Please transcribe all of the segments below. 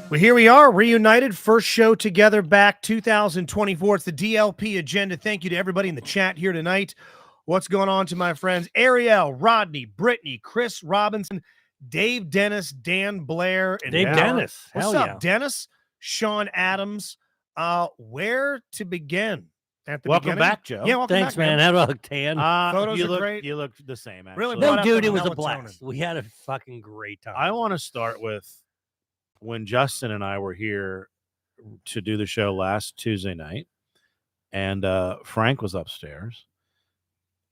Well, here we are, reunited. First show together back 2024. It's the DLP agenda. Thank you to everybody in the chat here tonight. What's going on to my friends? Ariel, Rodney, Brittany, Chris Robinson, Dave Dennis, Dan Blair, and Dave Dennis. What's Hell up, yeah. Dennis? Sean Adams. Where to begin? At the Welcome beginning? back, Joe. Yeah, welcome Thanks, back, man. How do I look, tan? Photos you are look, great. You look the same, actually. Really no, brought out dude, the it was a melatonin. blast. We had a fucking great time. I want to start with when Justin and I were here to do the show last Tuesday night, and Frank was upstairs,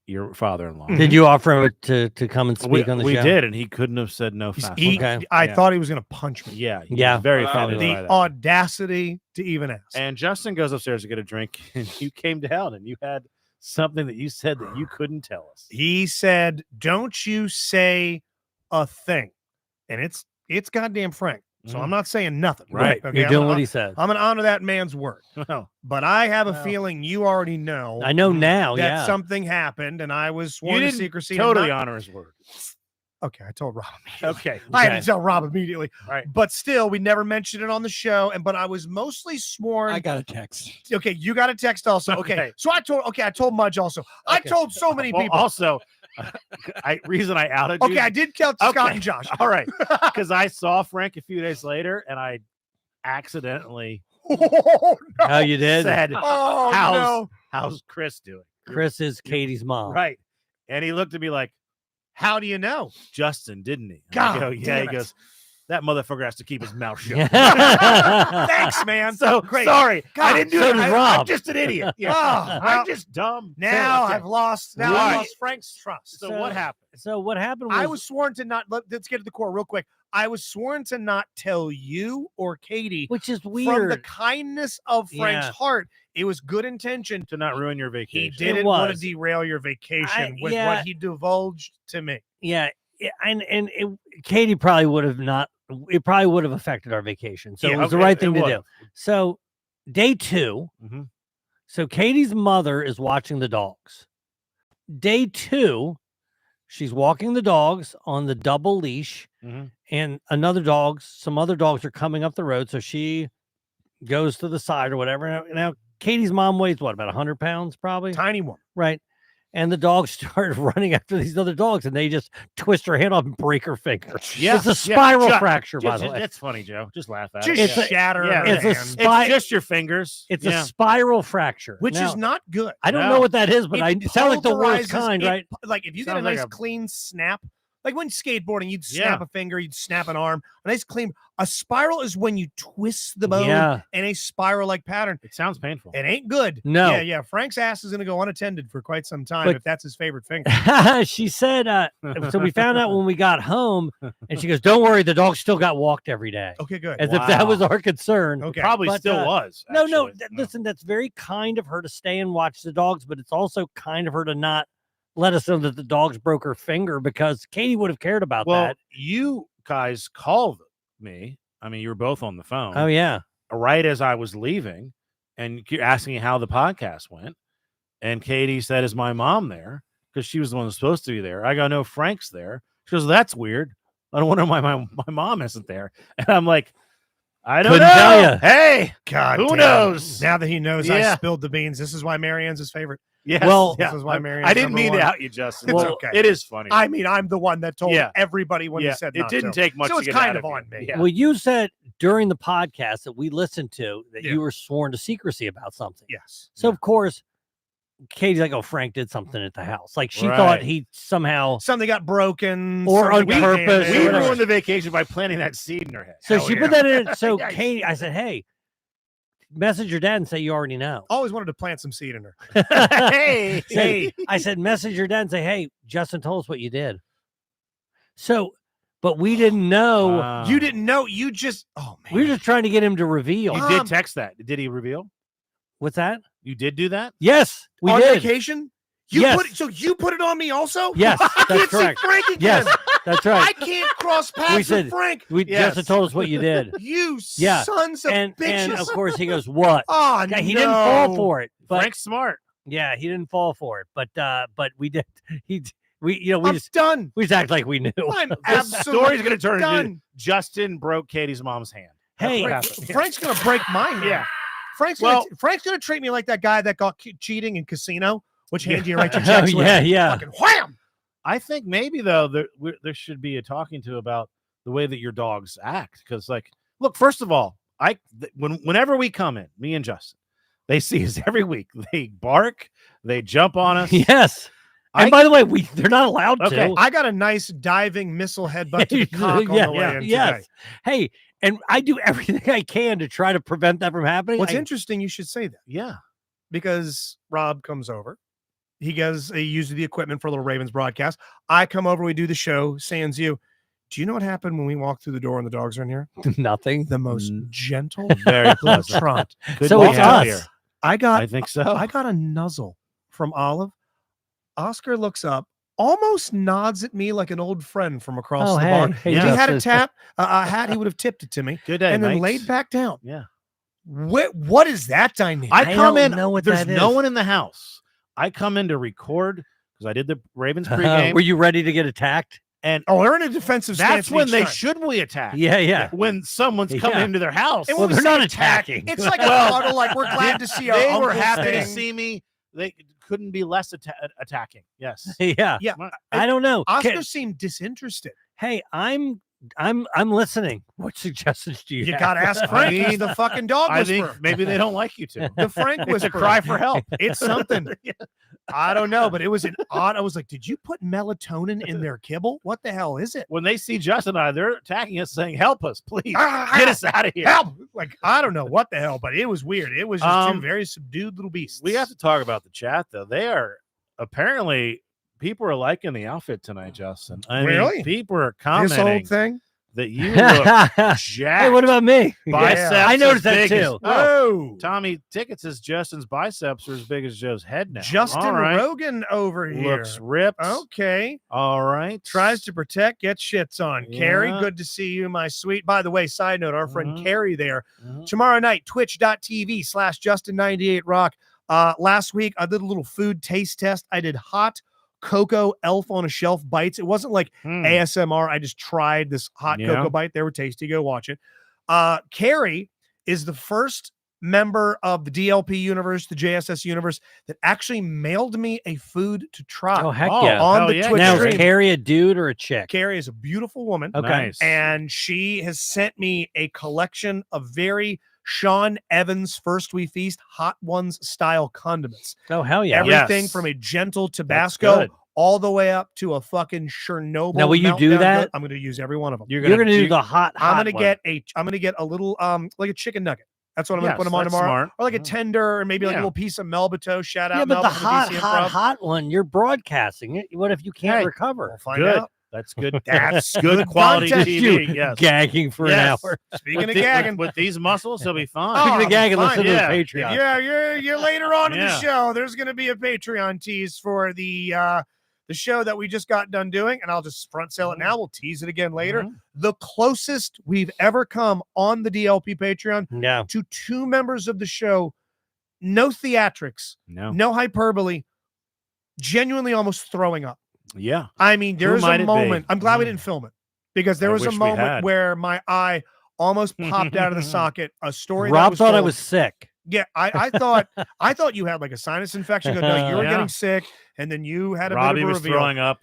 your father-in-law. Did you offer him to come and speak on the we show? did, and he couldn't have said no He's- fast. he- Okay. I Yeah. thought he was going to punch me. Yeah, he Yeah. was very Wow. offended by The that. audacity to even ask. And Justin goes upstairs to get a drink, and you came down, and you had something that you said that you couldn't tell us. He said, "Don't you say a thing," and it's goddamn Frank. So I'm not saying nothing. Right. Okay, You're doing what he said. I'm gonna honor that man's word. Well, But I have a Well. feeling you already know. I know now, that yeah. something happened, and I was you sworn to didn't secrecy. and totally not- honor his word. Okay, I told Rob. Okay. I had Okay. to tell Rob immediately. Right. But still, we never mentioned it on the show. But I was mostly sworn. I got a text. Okay, you got a text also. Okay. Okay. So I told Mudge also. I Okay. told so many Well, people. Also, reason I outed you. Okay, I did tell Scott Okay. and Josh. All right. Because I saw Frank a few days later, and I accidentally Oh, no. How you did? said, Oh, how's, no. how's Chris doing? Chris is Katie's mom. Right. And he looked at me like, How do you know? Justin, didn't he? And God I go, yeah. damn He it. goes, that motherfucker has to keep his mouth shut. Thanks, man. So Great. sorry. God, I didn't do so it. did I'm Rob. just an idiot. Yeah. Oh, well, I'm just dumb. now Okay. I've lost. Now All I right. lost Frank's trust. So what happened? So what happened was, I was sworn to not. Let's get to the core real quick. I was sworn to not tell you or Katie which is from weird. the kindness of Frank's Yeah. heart. It was good intention. To not ruin your He vacation. didn't want to was. derail your vacation with yeah. what he divulged to me. Yeah, Katie probably would have not. It probably would have affected our vacation. So Yeah, it was the okay, right it thing to would do. have. So day 2. Mhm. So Katie's mother is watching the dogs. Day 2, she's walking the dogs on the double leash, Mhm. and some other dogs are coming up the road. So she goes to the side or whatever. Now Katie's mom weighs what, about 100 pounds, probably, Tiny one. right? And the dogs started running after these other dogs, and they just twist her hand off and break her finger. Yeah, It's a yeah, spiral ju- fracture, by the way. That's funny, Joe. Just laugh at Just it. It's a- shatter. yeah, her it's a hand, spy- It's just your fingers. It's Yeah. a spiral fracture, which Now, is not good. I don't No. know what that is, but It it sounds like the worst pulverizes- kind, it- right? Like if you get a Sounds like nice a- clean snap, like when skateboarding, you'd snap Yeah. a finger, you'd snap an arm. A nice clean. A spiral is when you twist the bone Yeah. in a spiral-like pattern. It sounds painful. It ain't good. No. Yeah. Frank's ass is going to go unattended for quite some time But- if that's his favorite finger. She said, so we found out when we got home, and she goes, "Don't worry, the dog still got walked every day," Okay, good. as if that was Wow. our concern. Okay. Probably But, still was. No, actually. listen, that's very kind of her to stay and watch the dogs, but it's also kind of her to not let us know that the dogs broke her finger, because Katie would have cared about Well, that. you guys called me. I mean, you were both on the phone Oh yeah. right as I was leaving, and you're asking how the podcast went. And Katie said, "Is my mom there?" Because she was the one who's supposed to be there. I go, "No, Frank's there." She goes, "That's weird. I don't wonder why my mom isn't there." And I'm like, "I don't Couldn't know. tell ya. Hey, God, who damn. knows?" Now that he knows I Yeah. spilled the beans, this is why Marianne's his favorite. Yes, Well, this is why Marianne's I didn't number mean one. to out you, Justin. It's Well, okay. It is funny. I mean, I'm the one that told Yeah. everybody when yeah, he said it not didn't to. take much. So to it's get kind out of you. on me. Yeah. Well, you said during the podcast that we listened to that Yeah. you were sworn to secrecy about something. Yes. So of course, Katie's like, "Oh, Frank did something at the house." Like she Right. thought he somehow. Something got broken. Or something on got purpose, damaged. We or whatever. ruined the vacation by planting that seed in her head. So Hell she yeah. put that in. So Yikes. Katie, I said, "Hey, message your dad and say you already know." Always wanted to plant some seed in her. Hey, Say- I said, message your dad and say, "Hey, Justin told us what you did." So, but we didn't know. Wow. You didn't know. You just. Oh man. we were just trying to get him to reveal. You did text that. Did he reveal? What's that? You did do that? Yes, we on did. vacation. You Yes. put it, so you put it on me also. Yes, I that's can't correct. see Frank again. Yes, that's I right. can't cross paths We said- with Frank. We Yes. Justin told us what you did. You Yeah. sons of and bitches. of course he goes, "What?" oh, Okay, no. he didn't fall for it, but Frank's smart. yeah, he didn't fall for it. But we did. We I'm done. we just act like we knew. I'm This absolutely story's going to turn done. into Justin broke Katie's mom's hand. Hey, what Frank- happened. Frank's gonna break mine. Yeah. Frank's gonna treat me like that guy that got cheating in casino, which hands you right your Oh, checks. yeah. Fucking wham. I think maybe though there should be a talking to about the way that your dogs act, because like, look, first of all, whenever we come in, me and Justin, they see us every week. They bark, they jump on us. Yes. And by the way, they're not allowed Okay. to. I got a nice diving missile headbutt to the cock on Yeah, the way in today. yes. Hey, and I do everything I can to try to prevent that from happening. What's interesting, you should say that, Yeah. because Rob comes over. He uses the equipment for a little Ravens broadcast. I come over, we do the show, sans you. Do you know what happened when we walked through the door and the dogs are in here? Nothing. The most gentle, Very little pleasant. trot. Good So to it's have us. here. I think so. I got a nuzzle from Olive. Oscar looks up, almost nods at me like an old friend from across Oh, the hey. bar. Hey, If he had a Justin. hat, he would have tipped it to me, Good day, and then mates. laid back down. Yeah. What is that dynamic? I I come don't in. know what There's that no is. one in the house. I come in to record because I did the Ravens pregame, Were you ready to get attacked? and they're in a defensive stance. that's when each they time. should be attacked. Yeah. When someone's coming Yeah. into their house. And Well, when we they're say not attack, attacking. It's like Well, a huddle, like we're glad to see our They were uncles happy to thing. see me. They couldn't be less attacking. Yes. Yeah. Yeah, I don't know. Oscar seemed disinterested. Hey, I'm listening. What suggestions do you You have? gotta ask Frank. I mean, He's the fucking dog I whisperer. think maybe they don't like you to. The Frank It's a whisperer. cry for help. It's something. I don't know, but it was an odd. I was like, did you put melatonin in their kibble? What the hell is it? When they see Justin and I, they're attacking us, saying, "Help us, please, Ah, get us out of here." Help! Like, I don't know what the hell, but it was weird. It was just two very subdued little beasts. We have to talk about the chat, though. They are apparently people are liking the outfit tonight, Justin. I mean, Really? people are this old commenting thing. that you look jacked. Hey, what about me? biceps? I noticed as that big as- too. Oh, Tommy Ticket says Justin's biceps are as big as Joe's head now. Justin All right. Rogan over here. Looks ripped. Okay. All right. Tries to protect, gets shits on. Carrie, Yeah. good to see you, my sweet. By the way, side note, our friend Mhm. Carrie there. Mhm. Tomorrow night, twitch.tv/Justin98Rock. Last week, I did a little food taste test. I did hot cocoa elf on a shelf bites. It wasn't like Hmm. ASMR. I just tried this hot Yeah. cocoa bite. They were tasty. Go watch it. Carrie is the first member of the DLP universe, the JSS universe, that actually mailed me a food to try. Oh, heck Oh, yeah. on hell the yeah, Twitch Now, stream. is Carrie a dude or a chick? Carrie is a beautiful woman. Okay. Nice. And she has sent me a collection of very Sean Evans First We Feast Hot Ones style condiments. Oh, hell yeah. Everything Yes. from a gentle That's Tabasco good. all the way up to a fucking Chernobyl. Now, will you do meltdown that? goat. I'm going to use every one of them. You're gonna do the hot. I'm hot going to one. get a little like a chicken nugget. That's what I'm going to Yes, put them on that's tomorrow. smart. Or like a Yeah. tender, or maybe like a Yeah. little piece of Melbato. Shout out, Yeah, but the Melba from hot, DC hot, Improv. hot one. You're broadcasting it. What if you can't Hey, recover? We'll find Good. out. That's good. That's good quality content. TV. You Yes. gagging for Yes. an hour. Speaking of the- gagging, with these muscles, he'll be fine. Speaking Oh, of gagging, fine, listen to yeah. the Patreon. Yeah, you're later on in the Yeah. show. There's going to be a Patreon tease for the show that we just got done doing, and I'll just front sell it now. We'll tease it again later. Mhm. The closest we've ever come on the DLP Patreon Yeah. to two members of the show, no theatrics, No. no hyperbole, genuinely almost throwing up. Yeah. I mean, there's might a it be? moment. I'm glad we Mm. didn't film it, because there I was a wish we moment had. where my eye almost popped out of the socket. A story that Rob was thought I told. was sick. Yeah, I thought you had like a sinus infection. No, you were Yeah. getting sick, and then you had a Robbie bit of a was reveal. throwing up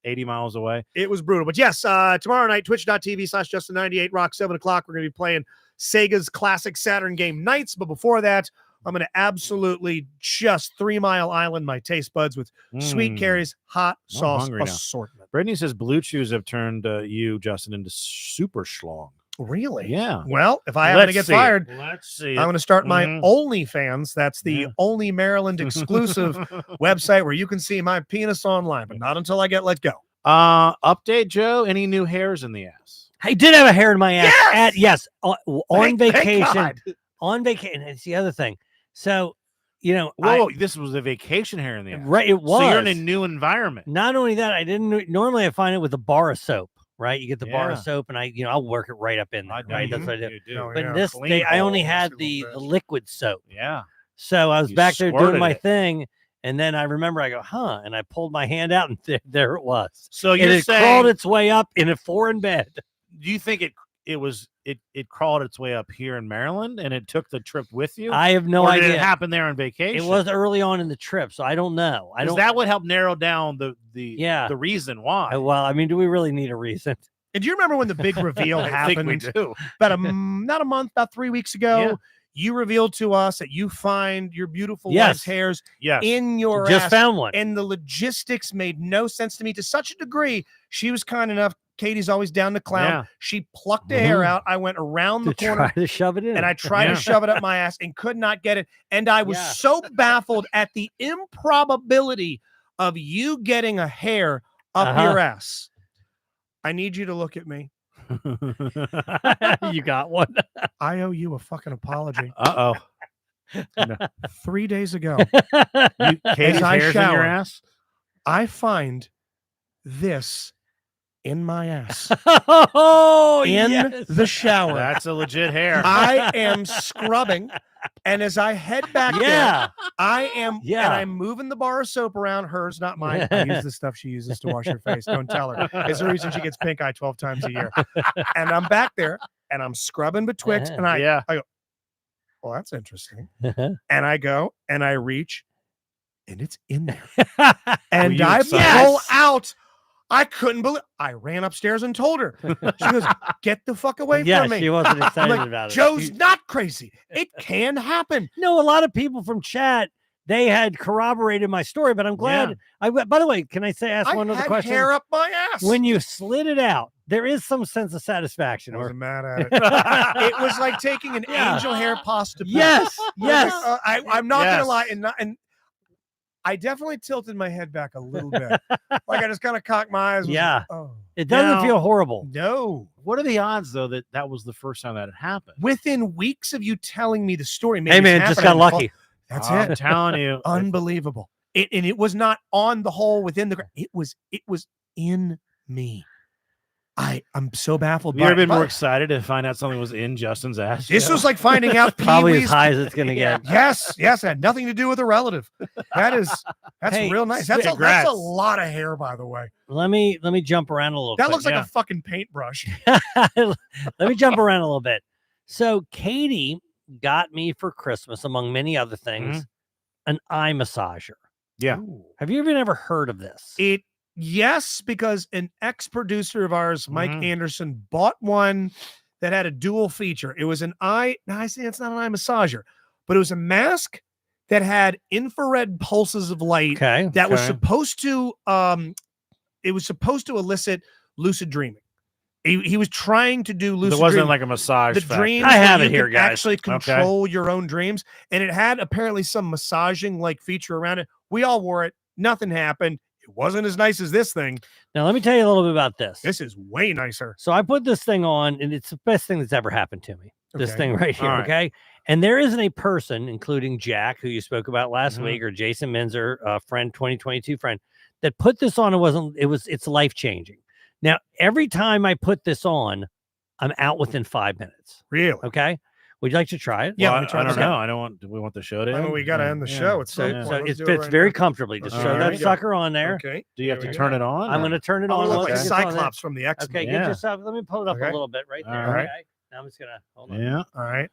80 miles away. It was brutal. But yes, tomorrow night, twitch.tv/Justin98Rock, 7 o'clock. We're going to be playing Sega's classic Saturn game Nights. But before that, I'm going to absolutely just 3 Mile Island my taste buds with Sweet Mm. Carrie's hot I'm sauce hungry now. assortment. Brittany says Blue Chews have turned you, Justin, into super schlong. Really? Yeah. Well, if I happen to Let's get see it. fired, Let's see. I'm going to start my Mhm. OnlyFans. That's the Yeah. only Maryland exclusive website where you can see my penis online, but not until I get let go. Update, Joe. Any new hairs in the ass? I did have a hair in my ass. Yes! On Thank vacation. God. On vacation. It's the other thing. So, you know, Whoa, this was a vacation hair in the ass. right, it was. So you're in a new environment. Not only that, I didn't normally I find it with a bar of soap, right? You get the bar of Yeah. soap, and I'll work it right up in there, right? That's what I do. You do. No, But yeah, this clean day, I only balls, had you the little bitch. liquid soap, Yeah. so I was You back there doing squirted my it. thing, and then I remember I go, and I pulled my hand out, and there it was. So It you're had saying, crawled its way up in a foreign bed. do you think it crawled its way up here in Maryland and it took the trip with you? I have no or idea. did it happen there on vacation? It was early on in the trip, so I don't know. I don't. That would help narrow down the reason why. Well, I mean, do we really need a reason? And do you remember when the big reveal I think we happened? do. About not a month, about 3 weeks ago. Yeah. You revealed to us that you find your beautiful Yes. wife's hairs Yes. in your Just ass. found one. And the logistics made no sense to me to such a degree. She was kind enough. Katie's always down to clown. Yeah. She plucked a hair out. I went around the To corner try to shove it in, and I tried Yeah. to shove it up my ass and could not get it. And I was Yeah. so baffled at the improbability of you getting a hair up your ass. I need you to look at me. You got one. I owe you a fucking apology. Uh-oh. 3 days ago, Katie's I hair's in shower. your ass? I find this in my ass Oh, in yes. the shower. That's a legit hair. I am scrubbing, and as I head back there, Yeah. I am, Yeah. and I'm moving the bar of soap around. Hers, not mine. I use the stuff she uses to wash her face. Don't tell her. It's the reason she gets pink eye 12 times a year. And I'm back there, and I'm scrubbing betwixt, and I Yeah. go, well, that's interesting. Uh-huh. And I go, and I reach, and it's in there. And you I excited? pull out. I couldn't believe. I ran upstairs and told her. She goes, "Get the fuck away Yeah, from me." she wasn't I'm excited like, about it. Joe's not crazy. It can happen. No, a lot of people from chat, they had corroborated my story, but I'm glad. By the way, can I ask I one other had question? hair up my ass. When you slid it out, there is some sense of satisfaction. I Or wasn't mad at it. It was like taking an Yeah. angel hair pasta. peel. yes, yes. I'm not gonna Yes. lie, and I definitely tilted my head back a little bit. Like I just kind of cocked my eyes. and was Yeah. like, oh It doesn't Now- feel horrible. no. What are the odds, though, that was the first time that had happened? Within weeks of you telling me the story, maybe Hey it's man, just happened, got I fall- lucky. That's I'm it. telling you. Unbelievable. And it was not on the hole within the. It was in me. I'm so baffled. Have you ever been by more excited to find out something was in Justin's ass? This Joe? was like finding out Probably as Pee-wee's. high as it's gonna get. Yes, it had nothing to do with a relative. That's Hey, real nice. That's a congrats. lot of hair, by the way. Let me jump around a little That quick. looks like yeah. a fucking paintbrush. Let me jump around a little bit. So Katie got me for Christmas, among many other things, an eye massager. Yeah. Ooh. Have you even ever heard of this? Yes, because an ex-producer of ours, Mike Mhm. Anderson, bought one that had a dual feature. It was an eye. No, I say it's not an eye massager, but it was a mask that had infrared pulses of light Okay. that was Okay. supposed to it was supposed to elicit lucid dreaming. He was trying to do lucid There wasn't dreaming. like a massage. The factor. dreams I where have you it here, can guys. actually control your own dreams, and it had apparently some massaging like feature around it. We all wore it. Nothing happened. It wasn't as nice as this thing. Now let me tell you a little bit about this. This is way nicer. So I put this thing on, and it's the best thing that's ever happened to me. This Okay. thing right here. All right. Okay. And there isn't a person, including Jack, who you spoke about last Mhm. week, or Jason Minzer, a friend, 2022 friend, that put this on. It's life changing. Now, every time I put this on, I'm out within 5 minutes. Really? Okay. Would you like to try it? Yeah, Well, let me try I don't this out. know. I don't want. Do we want the show to I mean, end? we got to end the Yeah. show. It's So, so, so it fits very comfortably. Just All throw that right. sucker on there. Okay. Do you have Here to we turn go. it on? I'm or- going to turn it I'm on. gonna look once like it gets on there. Cyclops from the X. Okay, Yeah. get yourself. Let me pull it up Okay. a little bit right there. All right. Okay. Now I'm just gonna hold on. Yeah. All right.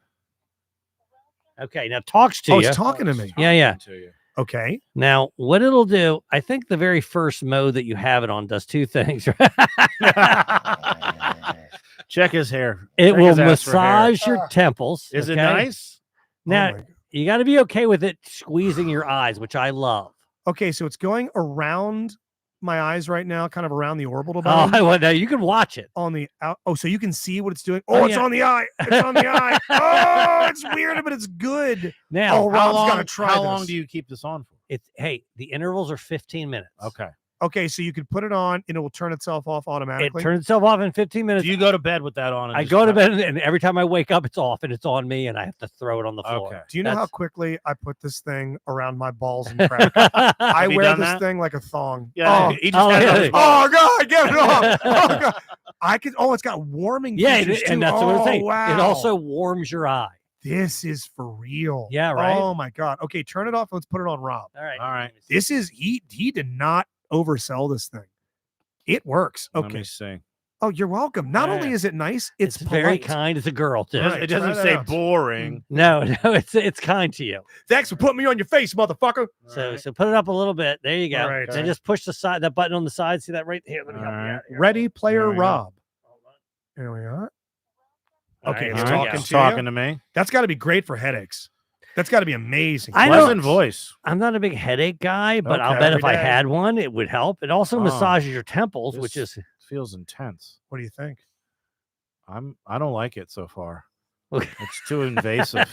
Okay, now talks to Oh, you. it's talking to me. Yeah, yeah. To you. Okay. Now, what it'll do, I think the very first mode that you have it on does two things. Check his hair. It Check will his ass for hair. massage your temples. Is it okay? nice? Now, Oh my- you got to be okay with it squeezing your eyes, which I love. okay, so it's going around my eyes right now, kind of around the orbital Oh, bone. well, now you can watch it. On the out. Oh, so you can see what it's doing. Oh, Oh, it's yeah. on the eye. It's on the eye. Oh, it's weird, but it's good. Now, Oh, Rob's gotta try How long this. do you keep this on for? it's the intervals are 15 minutes. Okay. Okay, so you could put it on and it will turn itself off It automatically. turns itself off in 15 minutes. Do you go to bed with that on? And I just go to have- bed, and every time I wake up, it's off, and it's on me, and I have to throw it on the floor. Okay. Do you know how That's- quickly I put this thing around my balls and crack? I Have you wear done this that? thing like a thong. Yeah. Oh, He just Oh, has it on yeah. his balls. oh God, get it off. Oh God. I could. Oh, it's got warming. Yeah, features, and too. that's what I'm Oh, saying. wow. It also warms your eye. This is for real. Yeah, right? Oh my God. Okay, turn it off. Let's put it on Rob. All right. All right. This is he did not oversell this thing. It works. Let Okay. me see. Oh, you're welcome. Not only Right. is it nice, it's very polite. kind. It's a girl too. Right. It doesn't try that say out. boring. No, it's kind to you. Thanks for putting me on your face, motherfucker. So Alright. so put it up a little bit. There you go. All right. Then just push that button on the side. See that right here? Let me help you Alright. out here. Ready Player There we go. Rob. Here we are. All Okay, right, it's here we Alright, go. talking it's to you. talking to me. That's got to be great for headaches. That's got to be amazing. I know. Pleasant voice. I'm not a big headache guy, but I'll Okay. bet if Every I day. had one, it would help. It also Oh, massages your temples, which this- is Feels intense. What do you think? I don't like it so far. Okay. It's too invasive.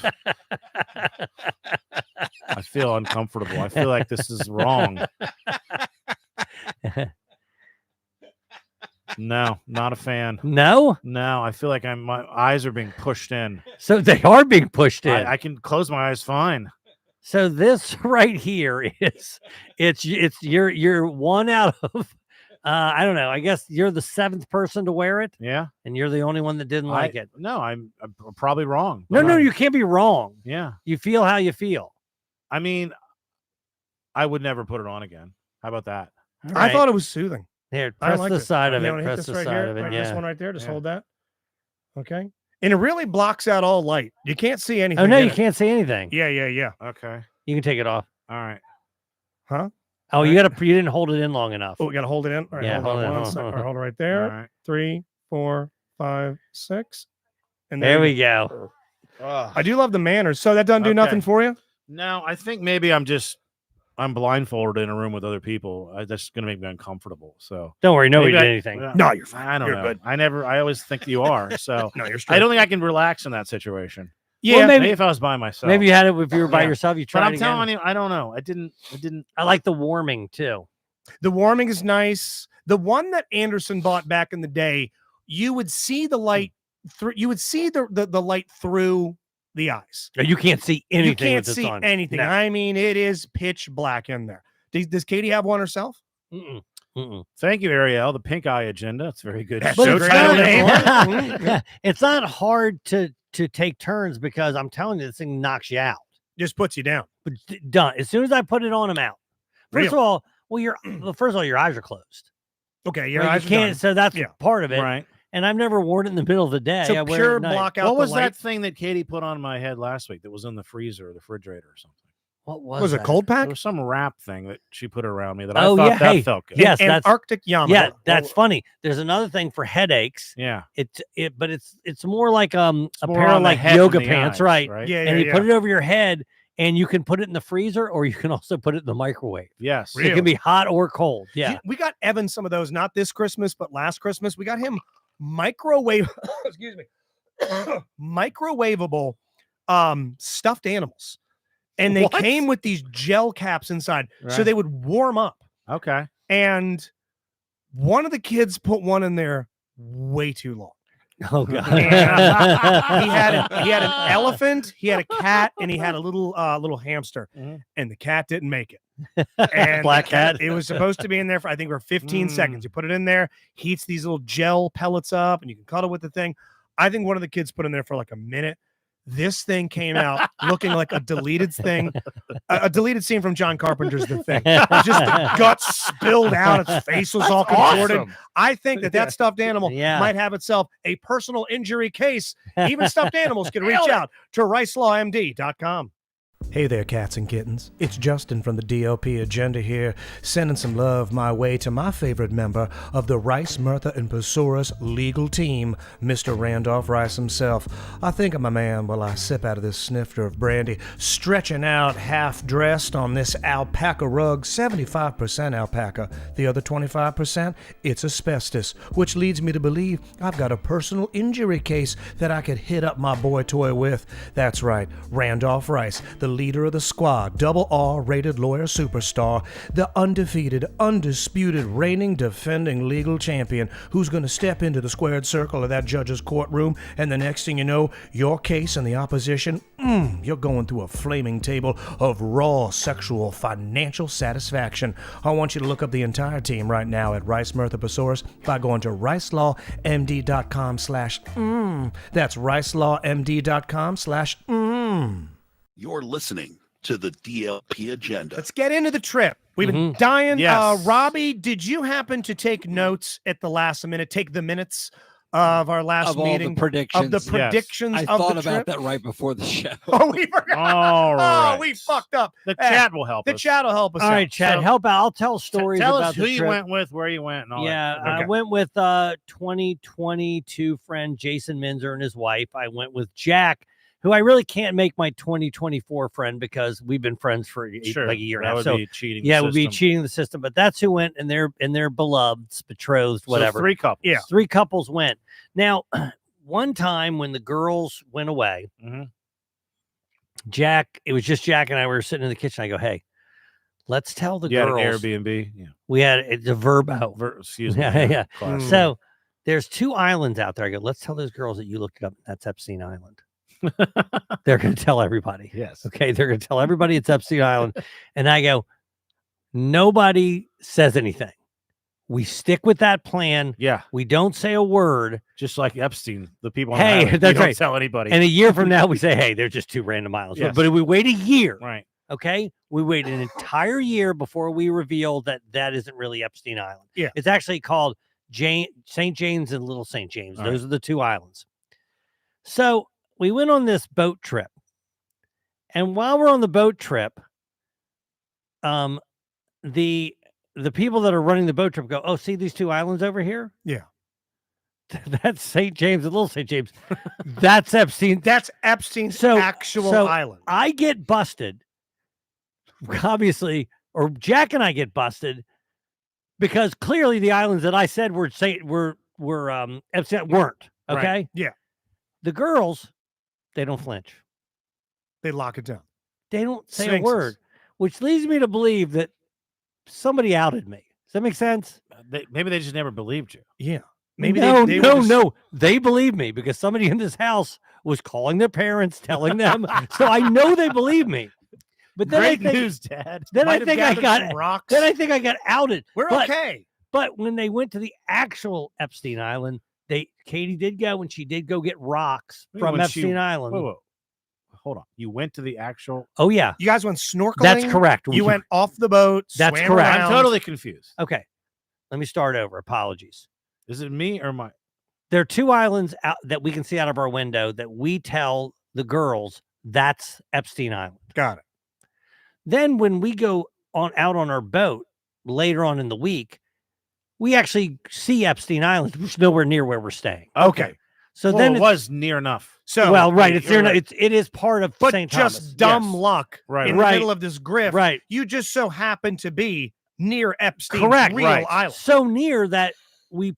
I feel uncomfortable. I feel like this is wrong. No, not a fan. no. No, I feel like my eyes are being pushed in. So they are being pushed in. I can close my eyes fine. So this right here is you're one out of I don't know. I guess you're the 7th person to wear it, Yeah, and you're the only one that didn't like it. No, I'm probably wrong. No, but no, you can't be wrong. Yeah, You feel how you feel. I mean, I would never put it on again. How about that? I thought it was soothing. Here, I press liked the it. side of You it. wanna hit Press this the right side here? of it. Right, Yeah. This one right there. Just Yeah. hold that. Okay. And it really blocks out all light. You can't see anything. Oh no, in you it. can't see anything. Yeah. Okay, You can take it off. all right. Huh? Oh, you didn't hold it in long enough. Oh, we got to hold it in. All right, Yeah, hold hold it on in. one second. All right, hold it right All there. right. 3, 4, 5, 6. And There we go. I do love the manners. So that doesn't do nothing Okay. for you? No, I think maybe I'm blindfolded in a room with other people. That's gonna make me uncomfortable. So Don't worry, nobody maybe did I- anything. No, you're fine. I don't You're know. good. I always think you are. So No, you're straight. I don't think I can relax in that situation. Yeah, Well, Maybe maybe if I was by myself. maybe you had it if you were by Yeah. yourself. You But tried I'm again. telling you, I don't know. I didn't. I like the warming too. the warming is nice. The one that Anderson bought back in the day, you would see the light through. You would see the light through the eyes. You can't see anything. You can't with this see on. anything. No. I mean, it is pitch black in there. Does Katie have one herself? Mm-mm. Mm-mm. Thank you, Ariel. The Pink Eye Agenda. It's very good. That's But so it's great. not, name. it's not hard to take turns because I'm telling you, this thing knocks you out. Just puts you down. But done. As soon as I put it on, I'm out. First of all, first of all, your eyes are closed. Okay, your Right? eyes You are can't. done. So that's Yeah. part of it. Right. And I've never worn it in the middle of the day. I So wear it pure at night. block out What the was light. that thing that Katie put on my head last week that was in the freezer or the refrigerator or something? What Was it that? cold There pack? was some wrap thing that she put around me that Oh, I thought yeah, that hey, felt good. yes, An that's Arctic Yamaha. yeah, that's funny. There's another thing for headaches. Yeah. But it's more like a more pair on of the like head yoga than the pants, eyes, right? Yeah, And you yeah. put it over your head, and you can put it in the freezer, or you can also put it in the microwave. Yes. Really? It can be hot or cold. Yeah. We got Evan some of those, not this Christmas, but last Christmas. We got him microwave, excuse me, microwavable stuffed animals. And they What? came with these gel caps inside. So Right. they would warm up. Okay. And one of the kids put one in there way too long. Oh god. he had an elephant, he had a cat, and he had a little hamster. Mhm. And the cat didn't make it. And Black cat. It was supposed to be in there for I think for 15 seconds. You put it in there, heats these little gel pellets up, and you can cuddle with the thing. I think one of the kids put in there for like a minute. This thing came out looking like a deleted thing, a deleted scene from John Carpenter's The Thing. Just the guts spilled out, its face was all contorted. Awesome. I think that stuffed animal Yeah. might have itself a personal injury case. Even stuffed animals can reach out to ricelawmd.com. Hey there, cats and kittens. It's Justin from the DLP Agenda here, sending some love my way to my favorite member of the Rice, Murtha, and Pesaurus legal team, Mr. Randolph Rice himself. I think I'm a man while I sip out of this snifter of brandy, stretching out half-dressed on this alpaca rug, 75% alpaca. The other 25%, it's asbestos, which leads me to believe I've got a personal injury case that I could hit up my boy toy with. That's right, Randolph Rice, the leader of the squad, double R-rated lawyer superstar, the undefeated, undisputed, reigning, defending legal champion who's going to step into the squared circle of that judge's courtroom, and the next thing you know, your case and the opposition, you're going through a flaming table of raw sexual financial satisfaction. I want you to look up the entire team right now at Rice Murtha Pesaurus by going to ricelawmd.com/. That's ricelawmd.com/. You're listening to the DLP agenda. Let's get into the trip. We've been Mhm. dying. Yes. Robbie, did you happen to take notes at the last minute? Take the minutes of our last Of all meeting the predictions. of the predictions I of thought the about trip? that right before the show. Oh, we forgot. All right. Oh, we fucked up. The Eh, chat will help The us. chat will help us All out. right, Chad, So- help out. I'll tell stories Tell about us who the you trip. went with, where you went, and all Yeah, that. I Okay. went with 2022 friend Jason Minzer and his wife. I went with Jack, who I really can't make my 2024 friend because we've been friends for Sure. like a year that now. would So be cheating. the yeah, it would be system. cheating the system. But that's who went, and they're beloveds, betrothed, So whatever. 3 couples. Yeah. 3 couples went. Now, one time when the girls went away, Mhm. it was just Jack and I were sitting in the kitchen. I go, hey, let's tell the You had an girls. Airbnb. Yeah. We had it's a Verbo. Excuse me. Yeah, yeah. Classic. So there's 2 islands out there. I go, let's tell those girls that you looked it up. That's Epstein Island. They're going to tell everybody. Yes. Okay. They're going to tell everybody it's Epstein Island. And I go, nobody says anything. We stick with that plan. Yeah. We don't say a word. Just like Epstein, the people. Hey, on the island, that's you don't right. tell anybody. And a year from now, we say, hey, they're just 2 random islands. Yes. But we wait a year. right. Okay. We wait an entire year before we reveal that that isn't really Epstein Island. Yeah. It's actually called St. James and Little St. James. All Those are the 2 islands. So we went on this boat trip. And while we're on the boat trip, the people that are running the boat trip go, oh, see these 2 islands over here? Yeah. That's St. James and Little St. James. That's Epstein. That's Epstein's So- actual so island. I get busted, obviously, or Jack and I get busted because clearly the islands that I said were Epstein weren't. Right. Okay. Yeah. The girls, they don't flinch. They lock it down. They don't say Sphinxes. a word, which leads me to believe that somebody outed me. Does that make sense? Maybe they just never believed you. Yeah. Maybe no, they no, were just- no. They believe me because somebody in this house was calling their parents, telling them. So I know they believe me. But then Great I think, news, Dad. then I Might have think I gathered got some rocks. then I think I got outed. We're but, okay. But when they went to the actual Epstein Island, Katie did go and she did go get rocks Wait, from when Epstein she- Island. Whoa. Hold on. You went to the actual. Oh yeah, You guys went snorkeling. that's correct. You went off the boat. That's swam correct. around. I'm totally confused. Okay. Let me start over. Apologies. Is it me or my? There are 2 islands out that we can see out of our window that we tell the girls that's Epstein Island. Got it. Then when we go out on our boat later on in the week, we actually see Epstein Island, which is nowhere near where we're staying. Okay. So Well, then it it's, was near enough. So, well, right. It's you're near, right. it is part of but St. just Thomas. dumb Yes. luck Right. in the Right. middle of this grift. Right. You just so happen to be near Epstein's Correct. real Right. island. So near that we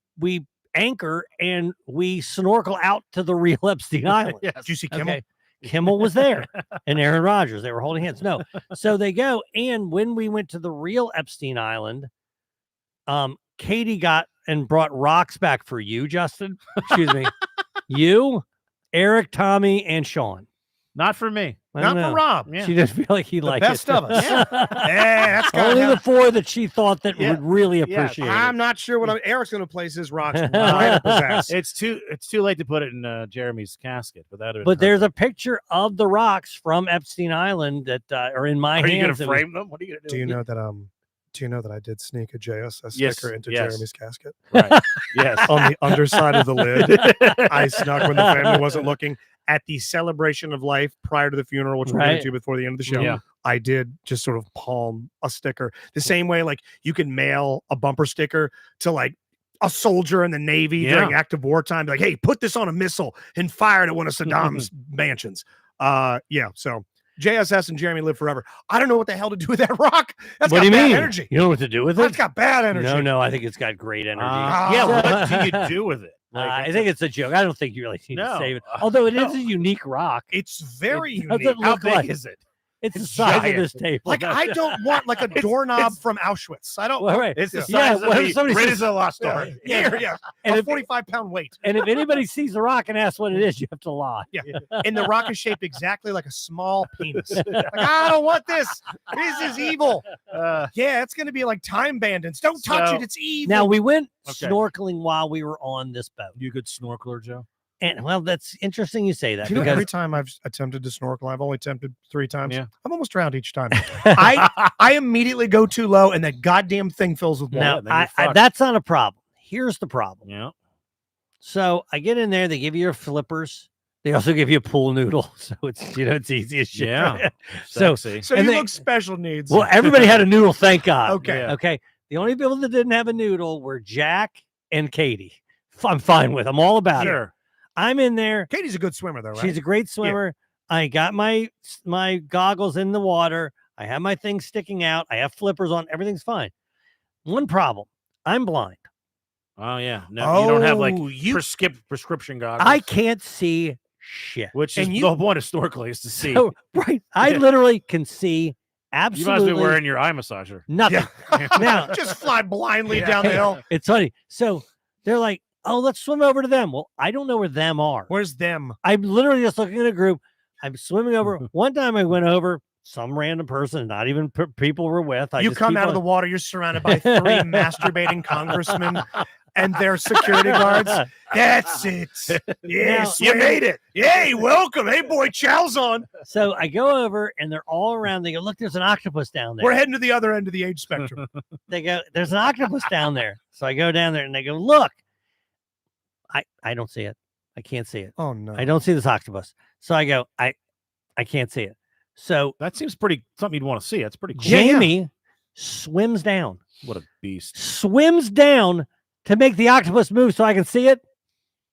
anchor and we snorkel out to the real Epstein Island. Yes. Did you see Kimmel? Okay. Kimmel was there and Aaron Rodgers. They were holding hands. No. So they go. And when we went to the real Epstein Island, Katie got and brought rocks back for you, Justin. Excuse me. You, Eric, Tommy, and Sean. Not for me. I Not don't for know. Rob. Yeah. She didn't feel like he'd The like best it. of us. Yeah, that's got Only the 4 that she thought that Yeah. would really Yeah. appreciate it. I'm not sure what Eric's going to place his rocks. behind his ass. It's too late to put it in Jeremy's casket, but that. But there's a picture of the rocks from Epstein Island that are in my Are you hands. gonna frame them? What are you gonna do? Do you know that do you know that I did sneak a JSS Yes, sticker into yes. Jeremy's casket? Right. Yes. On the underside of the lid. I snuck when the family wasn't looking at the celebration of life prior to the funeral, which we'll get Right. into before the end of the show. Yeah. I did just sort of palm a sticker the same way, like you can mail a bumper sticker to like a soldier in the Navy during active wartime. Be like, hey, put this on a missile and fire it at one of Saddam's mansions. Yeah. So JSS and Jeremy live forever. I don't know what the hell to do with that rock. That's What got do you bad mean? energy. You know what to do with it? That's got bad energy. No, I think it's got great energy. Yeah. Ah. What do you do with it? I think it's a joke. I don't think you really need to No. save it. Although it is No. a unique rock. It's very It doesn't unique. How look big like- is it? It's the it's size giant. of this table. Like I don't want like a doorknob from Auschwitz. I don't. Well, right. It's the Yeah. size what of if somebody the says- Raiders of the Lost Yeah, Ark. yeah. And A if, 45-pound weight. and if anybody sees the rock and asks what it is, you have to lie. Yeah. And the rock is shaped exactly like a small penis. Like, I don't want this. This is evil. Yeah, it's gonna be like Time Bandits. Don't touch So- it. It's evil. Now we went Okay. snorkeling while we were on this boat. You good snorkeler, Joe? And well, that's interesting you say that You know, because every time I've attempted to snorkel, I've only attempted 3 times. Yeah. I'm almost drowned each time. I immediately go too low, and that goddamn thing fills with water. now then you're fucked. that's not a problem. Here's the problem. Yeah. So I get in there, they give you your flippers. They also give you a pool noodle, so it's it's easy as shit. Yeah. So- Sexy. So And you they- look special needs. Well, everybody had a noodle, thank God. Okay. Yeah. Okay. The only people that didn't have a noodle were Jack and Katie. I'm fine with. I'm all about it. Sure. I'm in there. Katie's a good swimmer, though, right? She's a great swimmer. I got my goggles in the water. I have my things sticking out. I have flippers on. Everything's fine. One problem. I'm blind. Oh yeah. No, you don't have like you prescription goggles. I can't see shit. Which is And the whole point of snorkeling is to see. So, right. I Yeah. literally can see You absolutely must be wearing your eye massager. nothing. Now, just fly blindly Yeah. down the hill. it's funny. So they're like, oh, let's swim over to them. Well, I don't know where them are. Where's them? I'm literally just looking at a group. I'm swimming over. One time I went over some random person, not even people were with. I You just come keep out of the on- water, you're surrounded by 3 masturbating congressmen and their security guards. That's it. Yes, Now- you made it. Hey, welcome. Hey, boy, chow's on. So I go over and they're all around. They go, look, there's an octopus down there. We're heading to the other end of the age spectrum. They go, there's an octopus down there. So I go down there and they go, look. I don't see it. I can't see it. Oh, no. I don't see this octopus. So I go, I can't see it. So That seems pretty something you'd want to see. That's pretty cool. Yeah, yeah. Jamie swims down. What a beast. Swims down to make the octopus move so I can see it.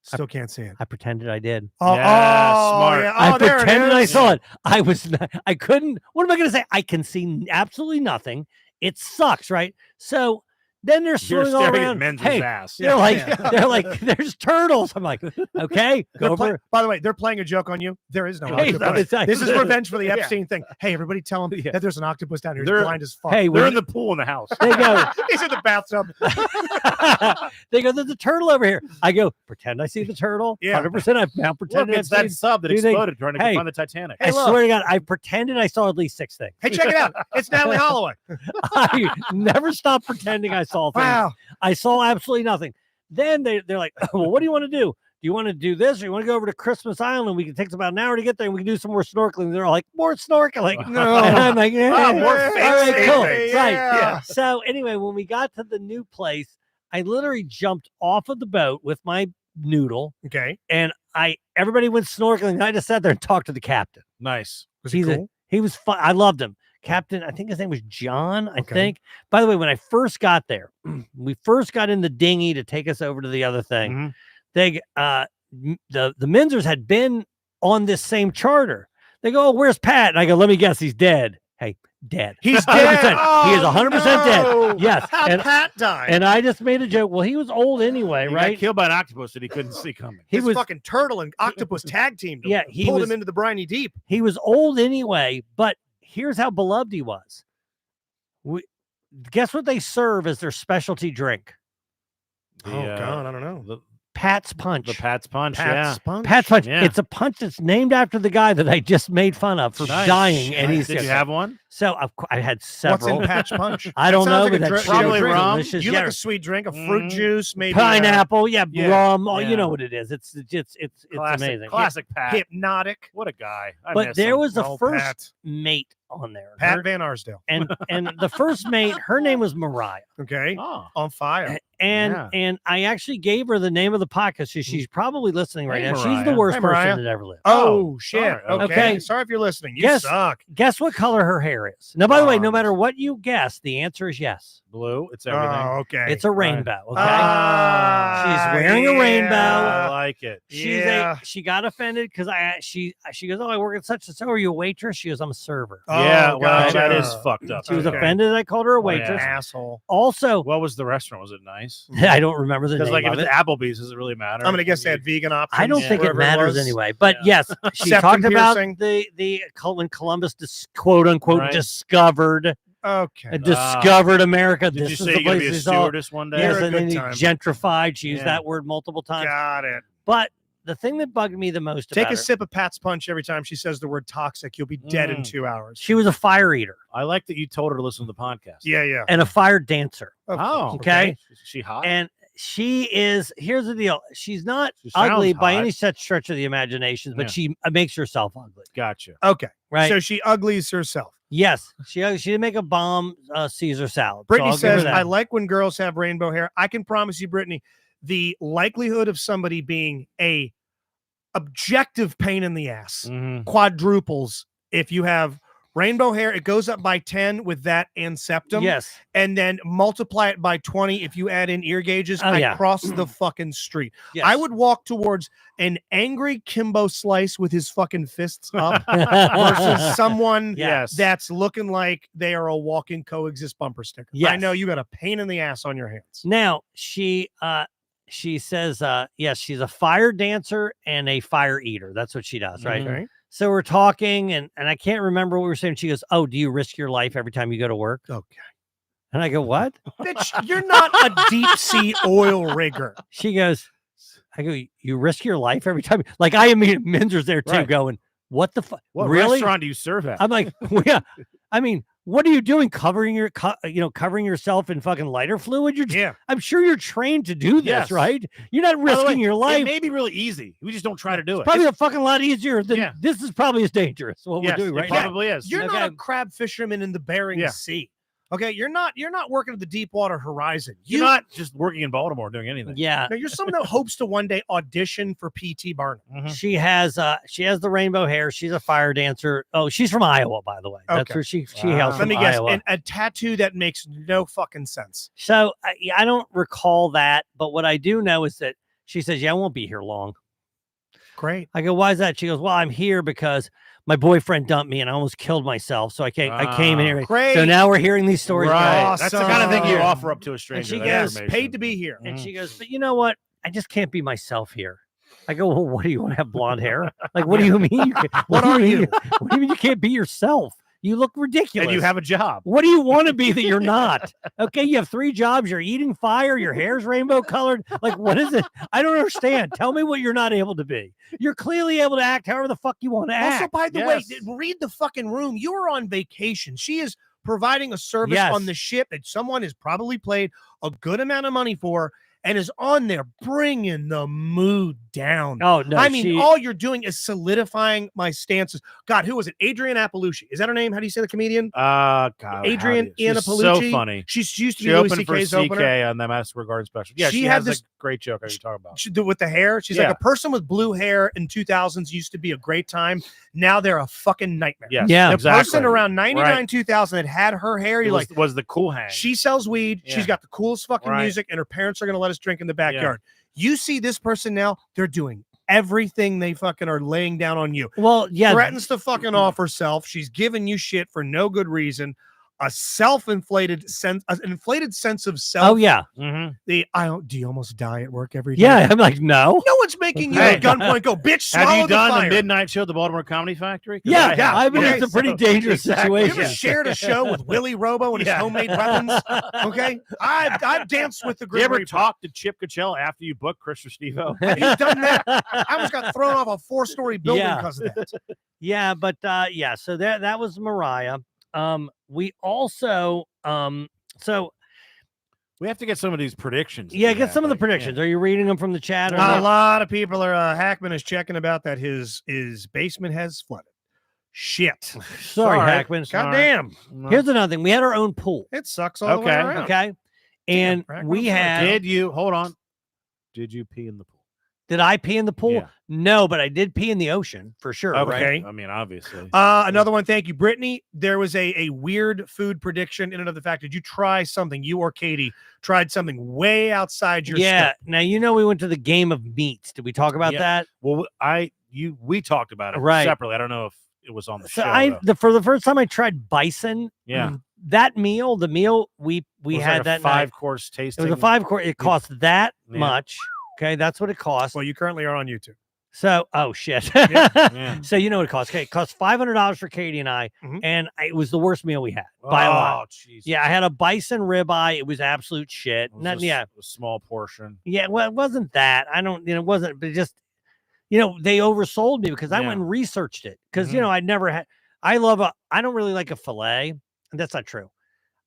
Still can't see it. I pretended I did. Oh, Yeah, oh, smart. yeah. I Oh, there it pretended I is. saw it. I was not, I couldn't. What am I going to say? I can see absolutely nothing. It sucks, right? So then they're You're swimming all staring at around. men's Hey, ass. they're like, there's turtles. I'm like, okay, They're go play- for. by the way, they're playing a joke on you. There is no Hey, octopus. it's- This is revenge for the Yeah. Epstein thing. Hey, everybody tell him Yeah. that there's an octopus down here. He's They're- blind as fuck. Hey, They're we're in the pool in the house. They go. He's in the bathtub. They go, there's a turtle over here. I go, pretend I see the turtle. Yeah. 100%. I've now Look, pretended. it's that sub that do they- exploded trying to Hey. find the Titanic. I swear to God, I pretended I saw at least 6 things. Hey, check it out. It's Natalie Holloway. I never stopped pretending I saw things. Wow. I saw absolutely nothing. Then they're like, well, what do you want to do? Do you want to do this or you want to go over to Christmas Island? We can take about an hour to get there and we can do some more snorkeling. They're all like, more snorkeling. No. And I'm like, yeah, Oh, more all fancy right, cool. things. Right. Yeah. So anyway, when we got to the new place, I literally jumped off of the boat with my noodle Okay. and everybody went snorkeling. And I just sat there and talked to the captain. Nice. Was he cool? He was fun. I loved him. Captain, I think his name was John, I Okay. think. By the way, when I first got there, we first got in the dinghy to take us over to the other thing. Mhm. They the Minzers had been on this same charter. They go, oh, where's Pat? And I go, let me guess, he's dead. Hey, dead. He's 100%. dead. He is Oh, 100% no. dead. Yes. How And, Pat died. and I just made a joke. Well, he was old anyway, He right? got killed by an octopus that he couldn't see coming. He His was fucking turtle and octopus tag teamed him. Yeah, he pulled was- him into the briny deep. He was old anyway, but here's how beloved he was. Guess what they serve as their specialty drink? The, Oh God, I don't know. The, Pat's Punch. the Pat's Punch. Pat's punch. Pat's Punch. Yeah. It's a punch that's named after the guy that I just made fun of for Nice. dying, and he's Did you have one? so I had What's several. in Patch Punch? I don't That know, sounds but like a that's drink- Probably rum. delicious. You Yeah, like a sweet drink, a fruit Mhm. juice, maybe pineapple, yeah, Yeah, rum. Oh, yeah. you know what it is. It's Classic, amazing. classic Pat. hypnotic. What a guy. I But miss there him. was the Oh, first Pat. mate on there. Pat Her- Van Arsdale. and the first mate, her name was Mariah. Okay, Oh, on fire. Yeah. And I actually gave her the name of the podcast. So she's probably listening right Hey, now. She's the Mariah. worst Hey, Mariah. person that ever lived. Oh shit. sorry. Okay. Okay. Sorry if you're listening. You Yes. suck. Guess what color her hair is? Now, by the way, no Blonde. matter what you guess, the answer is yes. blue. It's everything. Oh, okay. It's a rainbow. Okay. Ah, She's wearing a rainbow. I like it. Yeah. She got offended because she goes, oh, I work at such and so. Are you a waitress? She goes, I'm a server. Yeah, Oh, well, gotcha. that is fucked up. She was Okay. offended that I called her a What an waitress. asshole. Also, What was the restaurant? Was it nice? I don't remember the Because name like if of it's it. Applebee's, does it really matter? I'm gonna guess they had vegan options. I don't Yeah. think it wherever matters was. anyway. But Yeah. yes, she Septum talked about piercing. when Columbus quote unquote Right. discovered Okay. discovered America. Did This you is say the you're gonna place be a we saw. stewardess one day? Yes, You're a and then good he time. gentrified. She used Yeah. that word multiple times. Got it. But the thing that bugged me the most Take about a her, sip of Pat's Punch every time she says the word toxic. You'll be dead in Mm. 2 hours. she was a fire eater I like that you told her to listen to the podcast. Yeah, yeah. and a fire dancer. Oh, Okay. Is she hot? And she is. Here's the deal. She's not She sounds ugly by hot. any such stretch of the imagination, but Yeah. she makes herself ugly. Gotcha. Okay. Right. So she uglies herself. Yes, she did make a bomb Caesar salad. Brittany so I'll give her says, that. I like when girls have rainbow hair. I can promise you, Brittany, the likelihood of somebody being a objective pain in the ass Mhm. quadruples if you have rainbow hair. It goes up by 10 with that and septum. Yes. And then multiply it by 20 if you add in ear gauges. Oh, I yeah. cross the fucking street. Yes. I would walk towards an angry Kimbo Slice with his fucking fists up versus someone Yes. that's looking like they are a walking coexist bumper sticker. I Yes. know you got a pain in the ass on your hands. Now she says, yes, she's a fire dancer and a fire eater. That's what she does, right? Okay. So we're talking, and I can't remember what we were saying. She goes, "Oh, do you risk your life every time you go to work?" Okay. And I go, "What?" Bitch, you're not a deep sea oil rigger. She goes, I go, "You risk your life every time?" Like I immediately, Minzer's there too, Right. going, "What the fuck? What Really?" restaurant do you serve at? I'm like, well, "Yeah." I mean, what are you doing? Covering yourself in fucking lighter fluid? Yeah. I'm sure you're trained to do this, Yes. right? You're not By the way, risking your It life. may be really easy. We just don't try to do it. Probably a fucking lot easier than Yeah. this is probably as dangerous what Yes, we're doing it right now. probably is. You're not a Okay. crab fisherman in the Bering Yeah. Sea. Okay, you're not working at the Deepwater Horizon. You're not just working in Baltimore doing anything. Yeah. No, you're someone that hopes to one day audition for P.T. Barnum. Mhm. She has the rainbow hair. She's a fire dancer. Oh, she's from Iowa, by the way. That's Okay. where she Wow. hails Let from me guess, Iowa. and a tattoo that makes no fucking sense. So I don't recall that, but what I do know is that she says, "Yeah, I won't be here long." Great. I go, "Why is that?" She goes, "Well, I'm here because my boyfriend dumped me and I almost killed myself. So I came in here." Great. So now we're hearing these stories. Right. going, That's the kind of thing you Awesome. offer up to a stranger. she that goes, information. Paid to be here. And she goes, "But you know what? I just can't be myself here." I go, "Well, what do you want to have blonde hair? Like, what do you mean? You What do are mean you? What do you mean you can't be yourself? You look ridiculous. And you have a job. What do you want to be that you're not? Okay, you have 3 jobs. You're eating fire. Your hair's rainbow colored. Like, what is it? I don't understand. Tell me what you're not able to be. You're clearly able to act however the fuck you want to act. Also, by the way, Yes. read the fucking room. You are on vacation. She is providing a service Yes. on the ship that someone has probably paid a good amount of money for and is on there bringing the mood down. Oh no! I mean, she- all you're doing is solidifying my stances. God, who was it? Adrienne Appalucci. Is that her name? How do you say the comedian? God, Adrienne she's Iannapalucci. so funny. She used to She be Louis opened for C.K.'s CK opener. on the Madison Square Garden special. Yeah, She she had has this- a great joke I can talk about. With the hair. She's like Yeah. a person with blue hair in 2000s used to be a great time. Now they're a fucking nightmare. Yes, Yeah. The exactly. person around 99, Right. 2000 that had her hair, It you're was, like, was the cool hang. she sells weed. Yeah. She's got the coolest fucking Right. music, and her parents are going to let us drink in the backyard. You see this person now, they're doing everything they fucking are laying down on you. well, yeah. Threatens to fucking off herself. She's giving you shit for no good reason. A self-inflated sense, an inflated sense of self. Oh yeah. Mhm. Do you almost die at work every day? Yeah. I'm like, no. No one's making you Hey. at gunpoint go, bitch, swallow Have you done the fire. the midnight show at the Baltimore Comedy Factory? 'Cause Yeah. I have. I mean, Okay, it's a pretty so- dangerous exactly. You situation. ever shared a show with Willie Robo and his Yeah. homemade weapons? Okay, I've danced with the You Grim ever Reaper. talk to Chip Coachella after you booked Chris Restivo? You've done that. I almost got thrown off a 4-story building Yeah. because of that. Yeah, but yeah, so that was Mariah. We also so We have to get some of these predictions. yeah, we get have, some of the like, predictions. Are you reading them from the chat or A not? lot of people are. Hackman is checking about that his basement has flooded. Shit. Sorry, Hackman. Goddamn. Yeah. Here's another thing. We had our own pool. It sucks all the way Okay, around. Okay. And Damn, we Rack, I'm had sorry. Did you hold on? Did you pee in the pool? did I pee in the pool? Yeah. No, but I did pee in the ocean for sure. Okay. Right? I mean, obviously. Another one. Thank you, Brittany. There was a weird food prediction in and of the fact. Did you try something? You or Katie tried something way outside your Yeah. scope? Now you know we went to the game of meats. Did we talk about Yeah. that? Well, we talked about it Right. separately. I don't know if it was on the So show. though. for the first time I tried bison. Yeah. That meal, the meal we It was had like a that night. 5-course It tasting. was a 5-course. It cost that Yeah. much. Okay, that's what it cost. Well, you currently are on YouTube. So, oh shit. Yeah. So you know what it cost? Okay, it cost $500 for Katie and I, Mhm. and it was the worst meal we had by a lot. Oh, Jesus. Yeah, I had a bison ribeye. It was absolute shit. It was Not, a yeah, a small portion. yeah. Well, it wasn't that. I don't. It wasn't. But just, they oversold me because I Yeah. went and researched it because Mhm. I'd never had. I don't really like a fillet. And that's not true.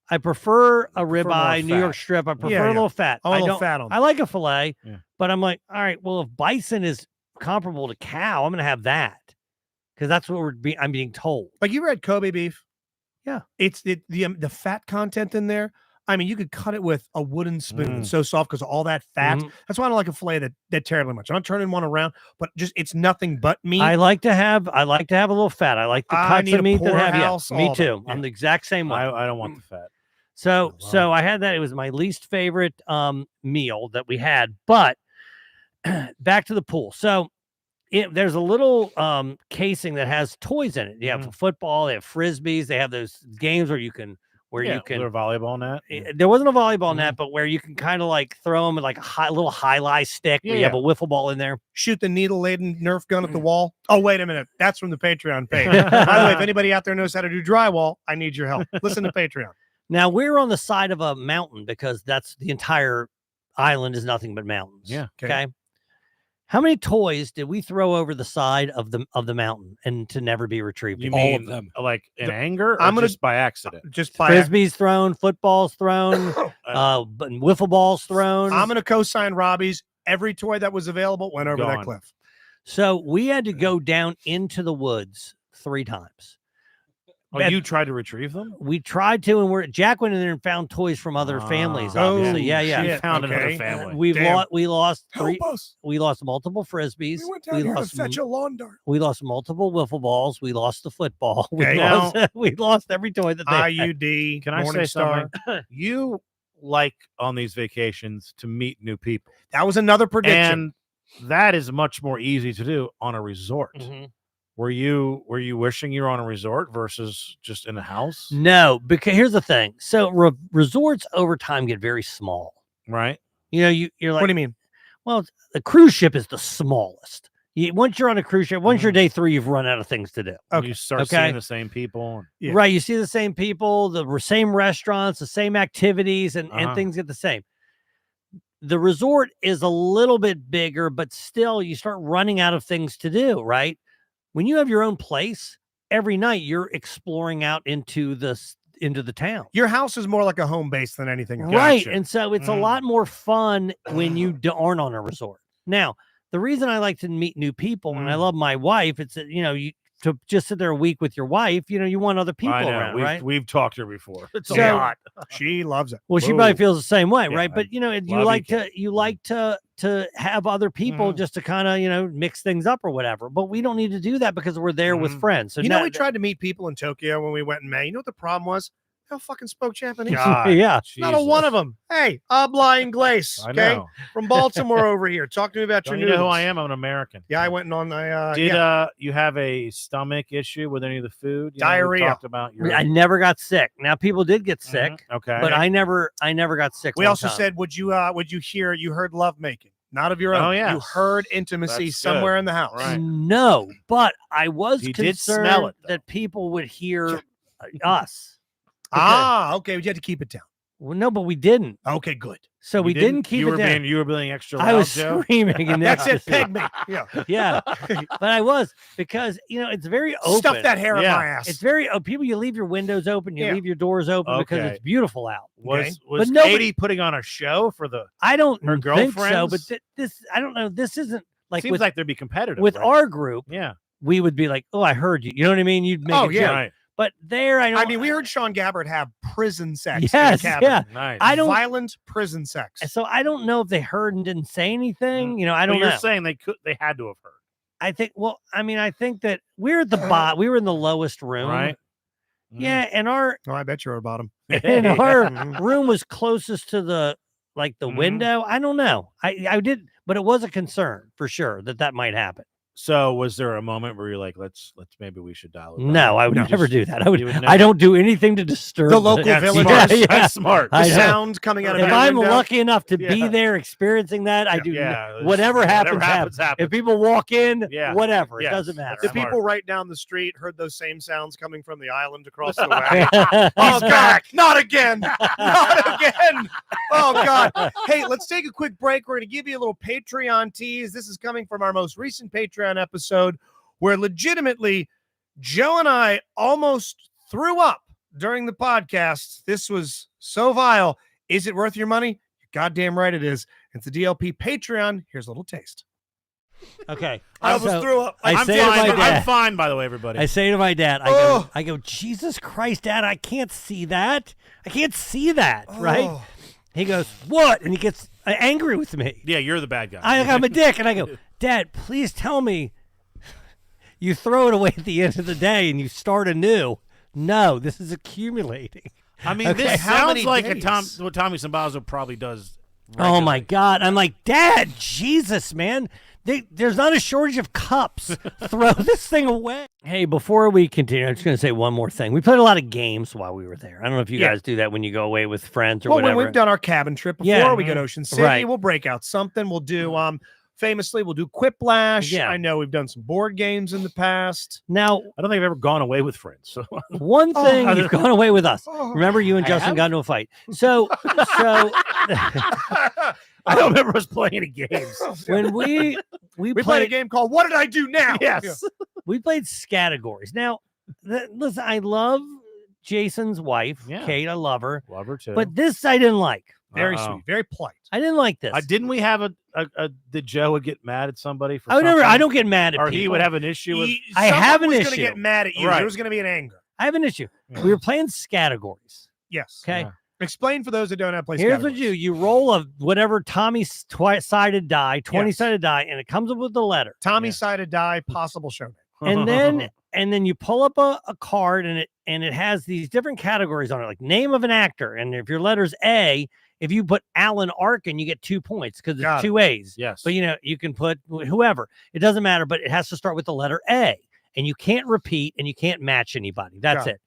I prefer a prefer more ribeye, New York fat. strip. I prefer Yeah, a yeah. little fat. I want a I little don't. fat on. I like a fillet, Yeah. but I'm like, all right, well, if bison is comparable to cow, I'm gonna have that because that's what I'm being told. Like you ever had Kobe beef? Yeah. It's the fat content in there. I mean, you could cut it with a wooden spoon. It's so soft because of all that fat. Mhm. That's why I don't like a fillet that terribly much. I'm not turning one around, but just it's nothing but meat. I like to have a little fat. I like the I cuts need of a meat that have porterhouse, me all that. too. I'm the exact same way. I don't want the fat. So I had that. It was my least favorite meal that we had. But back to the pool. So there's a little casing that has toys in it. You have football, they have frisbees, they have those games where you can There's a volleyball net. there wasn't a volleyball net, but where you can kind of like throw them with like a little high-lie stick where you have a wiffle ball in there. Shoot the needle-laden Nerf gun at the wall. Oh, wait a minute. That's from the Patreon page. By the way, if anybody out there knows how to do drywall, I need your help. Listen to Patreon. Now we're on the side of a mountain because that's the entire island is nothing but mountains. Yeah. Okay. How many toys did we throw over the side of the mountain and to never be retrieved? You again? mean All of them. like in anger? Or I'm gonna- just by accident. Just by Frisbees thrown, footballs thrown, but wiffle balls thrown. I'm going to co-sign Robbie's. Every toy that was available went over that Gone. cliff. So we had to go down into the woods 3 times. Oh, you tried to retrieve them? We tried to, and Jack went in there and found toys from other families. Obviously, yeah. She shit. found another Okay. family. We lost three. Help us. We lost multiple frisbees. We went down here to fetch a lawn dart. We lost multiple wiffle balls. We lost the football. Okay. We lost every toy that they had. IUD. Can I say Morningstar. something? You like on these vacations to meet new people, That was another prediction. and that is much more easy to do on a resort. Mhm. Were you wishing you were on a resort versus just in a house? No, because here's the thing. So resorts over time get very small. Right? You know, you're like, What do you mean? well, the cruise ship is the smallest. Once you're on a cruise ship, once you're day 3, you've run out of things to do. Okay. You start Okay. seeing the same people. Yeah. Right. You see the same people, the same restaurants, the same activities, and things get the same. The resort is a little bit bigger, but still you start running out of things to do, right? When you have your own place, every night you're exploring out into the town. Your house is more like a home base than anything else. Right. Gotcha. And so it's a lot more fun when you aren't on a resort. Now, the reason I like to meet new people and I love my wife, it's that, to just sit there a week with your wife, you want other people I know. around, right? We've talked here before. It's So- a lot. She loves it. Well, she Whoa. probably feels the same way, Yeah, right? But you love like you, you like to have other people just to kind of mix things up or whatever. But we don't need to do that because we're there with friends. So You know, now- we tried to meet people in Tokyo when we went in May. You know what the problem was? They all fucking spoke Japanese. God, Yeah. Not a one of them. Hey, habla inglés. I Okay, know. from Baltimore over here. Talk to me about Don't your you know who noodles. I am? I'm an American. Yeah, I went on the. Did you have a stomach issue with any of the food? You know, we Diarrhea. talked about your. I never got sick. Now people did get sick, Okay. but I never got sick. We one also time. said, would you you heard lovemaking? Not of your own. Oh, yes. You heard intimacy That's somewhere good. in the house. Right. No, but I was You did smell concerned it, though. that people would hear us. Okay. We had to keep it down. Well, no, but we didn't. Okay, good. So we didn't keep you it were down. You were being extra loud, I was Joe? screaming, and That's it. ecstasy. Peg me. Yeah. Yeah, but I was because it's very open. Stuff that hair in Yeah. my ass. It's very people. You leave your windows open. You Yeah. leave your doors open because Okay. it's beautiful out. Was But nobody- Katie putting on a show for the? I don't Her think so, but girlfriends? this I don't know. This isn't like Seems with like they'd be competitive with right? our group. Yeah. We would be like, "Oh, I heard you." You know what I mean? You'd make Oh, a yeah. joke. Right. But there, I know. I mean, we heard Sean Gabbard have prison sex. in Yes, the cabin. yeah. Nice. I don't. Violent prison sex. So I don't know if they heard and didn't say anything. I But don't you're know. saying they had to have heard, I think. Well, I mean, I think that we're at the we were in the lowest room, right? Yeah, and our Oh, I bet you're at the bottom. and our Mhm. room was closest to the window. I don't know. I did, but it was a concern for sure that might happen. So was there a moment where you're like, let's maybe we should dial it down? No, I would No. never do that. I would. You would I never- don't do anything to disturb The local That's villagers. smart. Yeah, yeah. That's smart. The I know. sound coming out of If that I'm window. lucky enough to be Yeah. there experiencing that, I do. Yeah. Whatever happens, happens. happens. If people walk in, Yeah. whatever, Yes. it doesn't matter. The Smart. people right down the street heard those same sounds coming from the island across the way. Oh He's God! back. Not again! Not again! Oh God! Hey, let's take a quick break. We're going to give you a little Patreon tease. This is coming from our most recent Patreon episode, where legitimately Joe and I almost threw up during the podcast. This was so vile. Is it worth your money? You're goddamn right it is. It's the DLP Patreon. Here's a little taste. Okay. I almost So, threw up. I I'm say to my fine. dad, I'm fine, by the way, everybody. I say to my dad, Oh. I go, Jesus Christ, Dad, I can't see that. I can't see that, right? Oh. He goes, what? And he gets angry with me. Yeah, you're the bad guy. I'm a dick. And I go, Dad, please tell me you throw it away at the end of the day and you start anew. No, this is accumulating. I mean, Okay. this How sounds many like days? what Tommy Sambazo probably does. Oh, my regularly. God. I'm like, Dad, Jesus, man. There's not a shortage of cups. Throw this thing away. Hey, before we continue, I'm just going to say one more thing. We played a lot of games while we were there. I don't know if you Yeah. guys do that when you go away with friends or Well, whatever. when we've done our cabin trip before, Yeah. we go to Ocean City. Right. We'll break out something. We'll do famously, we'll do Quiplash. Yeah. I know we've done some board games in the past. Now, I don't think I've ever gone away with friends. So one thing you've gone away with us. Oh. Remember, you and I Justin have? got into a fight. So I don't remember us playing any games. when we we played a played game called What Did I Do Now? Yes. we played categories. Now, listen, I love Jason's wife, Yeah. Kate. I love her, Love her too. but this I didn't like. Very Uh-oh. sweet, very polite. I didn't like this. Didn't we have a did Joe would get mad at somebody for I would never. something? I don't get mad at or people. he would have an issue with I have an Someone was issue. going to get mad at you. Right. There was going to be an anger. I have an issue. Yeah. We were playing categories. Yes. Okay. Yeah. Explain for those that don't have place. Here's what you do. You roll a whatever Tommy's sided die, 20 Yes. sided die, and it comes up with the letter. Tommy Yeah. sided die, possible showdown. And then you pull up a card and it has these different categories on it, like name of an actor. And if your letter's A, if you put Alan Arkin, you get 2 points because Got it's it. 2 A's. yes. But you can put whoever. It doesn't matter, but it has to start with the letter A. And you can't repeat and you can't match anybody. That's Got it.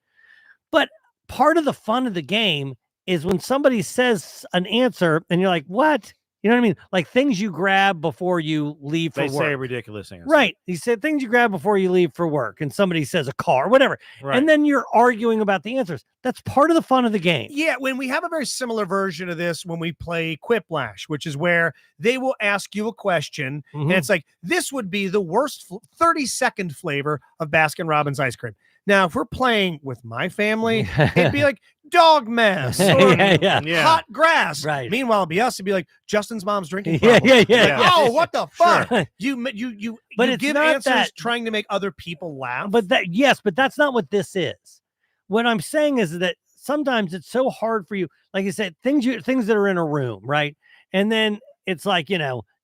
But part of the fun of the game is when somebody says an answer and you're like, what? You know what I mean? Like things you grab before you leave for they work. say a ridiculous answer. Right. He said things you grab before you leave for work, and somebody says a car, whatever. Right. And then you're arguing about the answers. That's part of the fun of the game. Yeah, when we have a very similar version of this when we play Quiplash, which is where they will ask you a question, Mhm. and it's like, this would be the worst 30-second flavor of Baskin Robbins ice cream. Now, if we're playing with my family, it'd be like dog mess or yeah. Yeah. hot grass. Right. Meanwhile, it'd be us. It'd be like Justin's mom's drinking Yeah, problem. yeah, Like, yeah. oh, what the fuck? Sure. You But you it's give not answers that- trying to make other people laugh. But that's not what this is. What I'm saying is that sometimes it's so hard for you, like you said, things that are in a room, right? And then it's like,